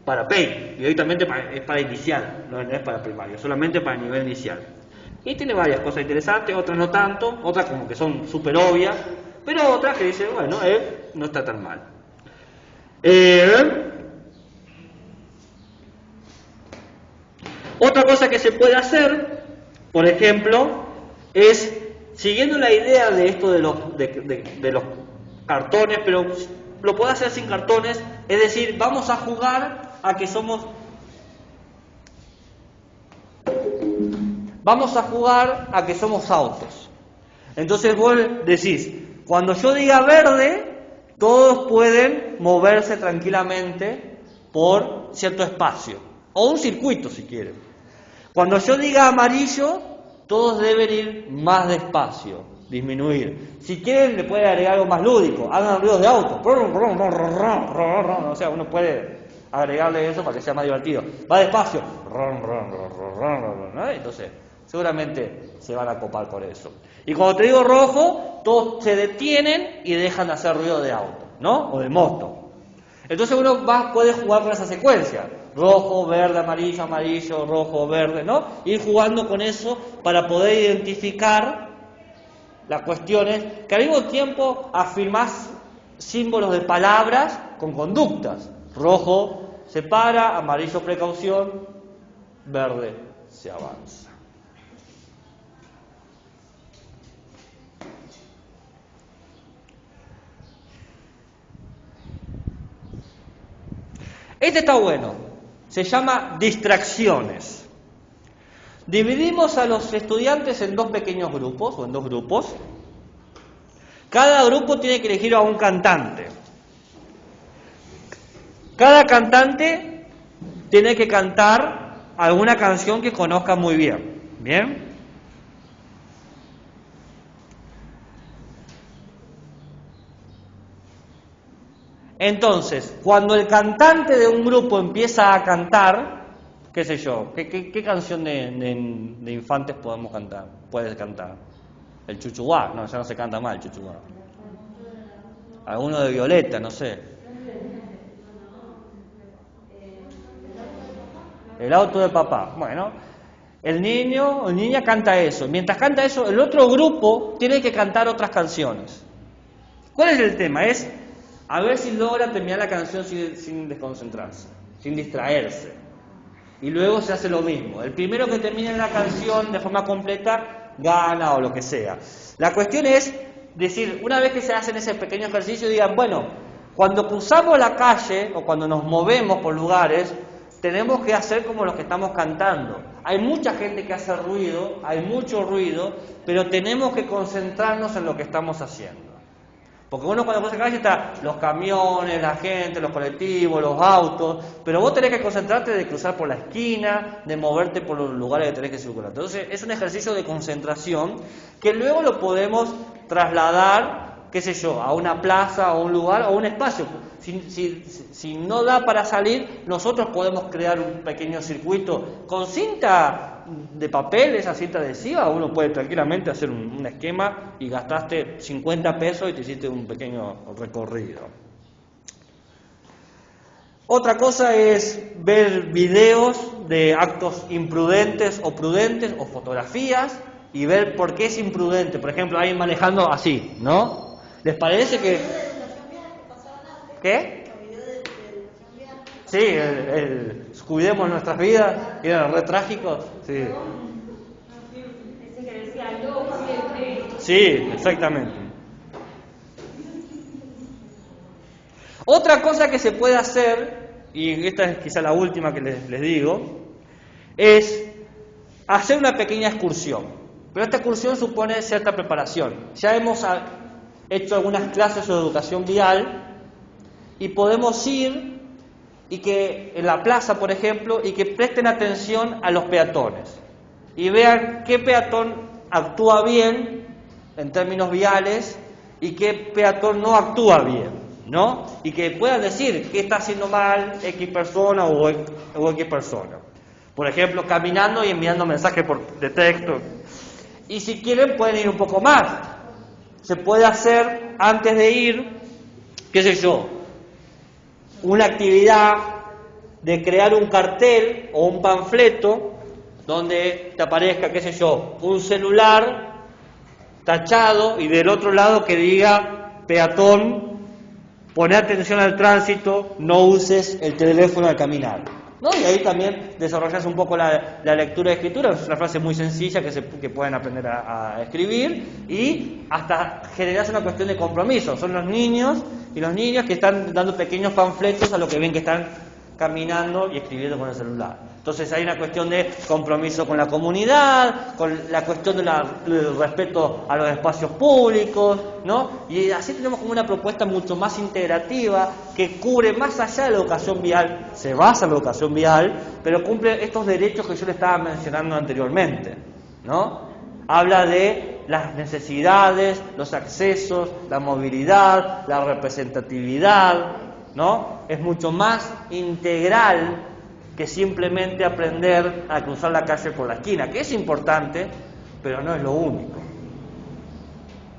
Para PEI, directamente es para inicial, no es para primario, solamente para el nivel inicial. Y tiene varias cosas interesantes, otras no tanto, otras como que son súper obvias, pero otras que dicen, bueno, no está tan mal. Otra cosa que se puede hacer, por ejemplo, es, siguiendo la idea de esto de los cartones, pero lo puedo hacer sin cartones, es decir, vamos a jugar a que somos autos. Entonces vos decís, cuando yo diga verde, todos pueden moverse tranquilamente por cierto espacio, o un circuito si quieren. Cuando yo diga amarillo, todos deben ir más despacio, disminuir. Si quieren le pueden agregar algo más lúdico, hagan ruidos de auto. O sea, uno puede agregarle eso para que sea más divertido. Va despacio. Entonces, seguramente se van a copar por eso. Y cuando te digo rojo, todos se detienen y dejan de hacer ruido de auto, ¿no? O de moto. Entonces uno puede jugar con esa secuencia. Rojo, verde, amarillo, amarillo, rojo, verde, ¿no? Ir jugando con eso para poder identificar las cuestiones que al mismo tiempo afirmás símbolos de palabras con conductas. Rojo se para, amarillo precaución, verde se avanza. Este está bueno, se llama distracciones. Dividimos a los estudiantes en dos pequeños grupos, o en dos grupos. Cada grupo tiene que elegir a un cantante. Cada cantante tiene que cantar alguna canción que conozca muy bien. ¿Bien? Entonces, cuando el cantante de un grupo empieza a cantar, qué sé yo, ¿qué canción de infantes podemos cantar? Puedes cantar. El chuchuá, no, ya no se canta mal el chuchuá. Alguno de Violeta, no sé. El auto de papá. Bueno, el niño o niña canta eso. Mientras canta eso, el otro grupo tiene que cantar otras canciones. ¿Cuál es el tema? Es a ver si logra terminar la canción sin desconcentrarse, sin distraerse. Y luego se hace lo mismo. El primero que termine la canción de forma completa gana o lo que sea. La cuestión es decir, una vez que se hacen ese pequeño ejercicio, digan, bueno, cuando cruzamos la calle o cuando nos movemos por lugares, tenemos que hacer como los que estamos cantando. Hay mucha gente que hace ruido, hay mucho ruido, pero tenemos que concentrarnos en lo que estamos haciendo. Porque uno cuando cruza la calle está los camiones, la gente, los colectivos, los autos, pero vos tenés que concentrarte de cruzar por la esquina, de moverte por los lugares que tenés que circular. Entonces es un ejercicio de concentración que luego lo podemos trasladar, qué sé yo, a una plaza, o un lugar, o un espacio. Si no da para salir, nosotros podemos crear un pequeño circuito con cinta de papel, esa cinta adhesiva. Uno puede tranquilamente hacer un esquema y gastaste 50 pesos y te hiciste un pequeño recorrido. Otra cosa es ver videos de actos imprudentes o prudentes o fotografías y ver por qué es imprudente. Por ejemplo, alguien manejando así, ¿no? ¿Les parece que...? ¿Qué? Sí, cuidemos nuestras vidas, que eran re trágicos. Sí. Ese que decía, no, siempre. Sí, exactamente. Otra cosa que se puede hacer, y esta es quizá la última que les digo, es hacer una pequeña excursión. Pero esta excursión supone cierta preparación. Ya hemos hecho algunas clases de educación vial y podemos ir y que en la plaza, por ejemplo, y que presten atención a los peatones y vean qué peatón actúa bien en términos viales y qué peatón no actúa bien, ¿no? Y que puedan decir qué está haciendo mal X persona o X persona. Por ejemplo, caminando y enviando mensajes de texto. Y si quieren pueden ir un poco más. Se puede hacer antes de ir, qué sé yo, una actividad de crear un cartel o un panfleto donde te aparezca, qué sé yo, un celular tachado y del otro lado que diga peatón, poné atención al tránsito, no uses el teléfono al caminar, ¿no? Y ahí también desarrollas un poco la lectura y escritura. Es una frase muy sencilla que pueden aprender a escribir y hasta generas una cuestión de compromiso. Son los niños y los niños que están dando pequeños panfletos a lo que ven que están caminando y escribiendo con el celular. Entonces hay una cuestión de compromiso con la comunidad, con la cuestión del respeto a los espacios públicos, ¿no? Y así tenemos como una propuesta mucho más integrativa que cubre más allá de la educación vial, se basa en la educación vial, pero cumple estos derechos que yo le estaba mencionando anteriormente, ¿no? Habla de las necesidades, los accesos, la movilidad, la representatividad, ¿no? Es mucho más integral que simplemente aprender a cruzar la calle por la esquina, que es importante, pero no es lo único.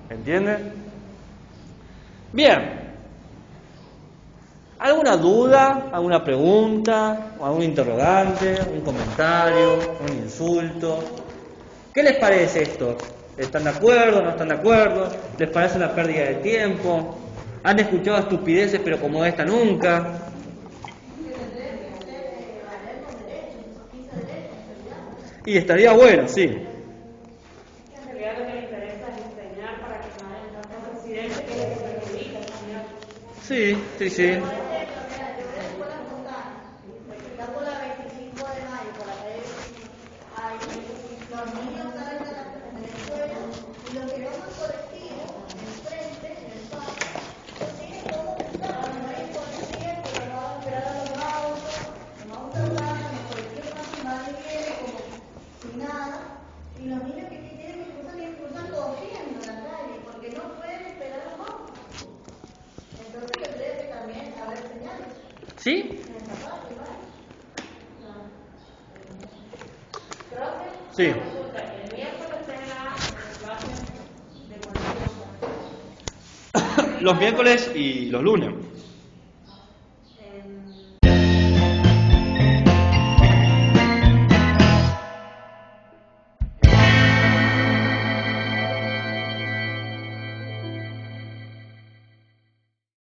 ¿Entienden? Bien. ¿Alguna duda? ¿Alguna pregunta? ¿Algún interrogante? ¿Un comentario? ¿Un insulto? ¿Qué les parece esto? ¿Están de acuerdo? ¿No están de acuerdo? ¿Les parece una pérdida de tiempo? ¿Han escuchado estupideces pero como esta nunca? Y estaría bueno, sí. En realidad lo que le interesa es enseñar para que no haya tantos accidentes que les perjudica enseñar. Sí, sí, sí. Por ejemplo, mira, yo voy a la escuela Fontana, está por la 25 de mayo, por la calle 25. Ahí los niños salen de la escuela y los que van al colectivo, enfrente, en el parque, los siguen todos sentados. No hay policía que los va a esperar a los autos van, el colectivo nacional y viene como sin nada. Y los niños que tienen que cruzan corriendo en la calle porque no pueden esperar a los autos. Entonces yo creo que también haber señales ¿Sí? en esta parte, ¿vale? Profe, Sí. Consulta, el miércoles tenga clases de política. Los miércoles y los lunes.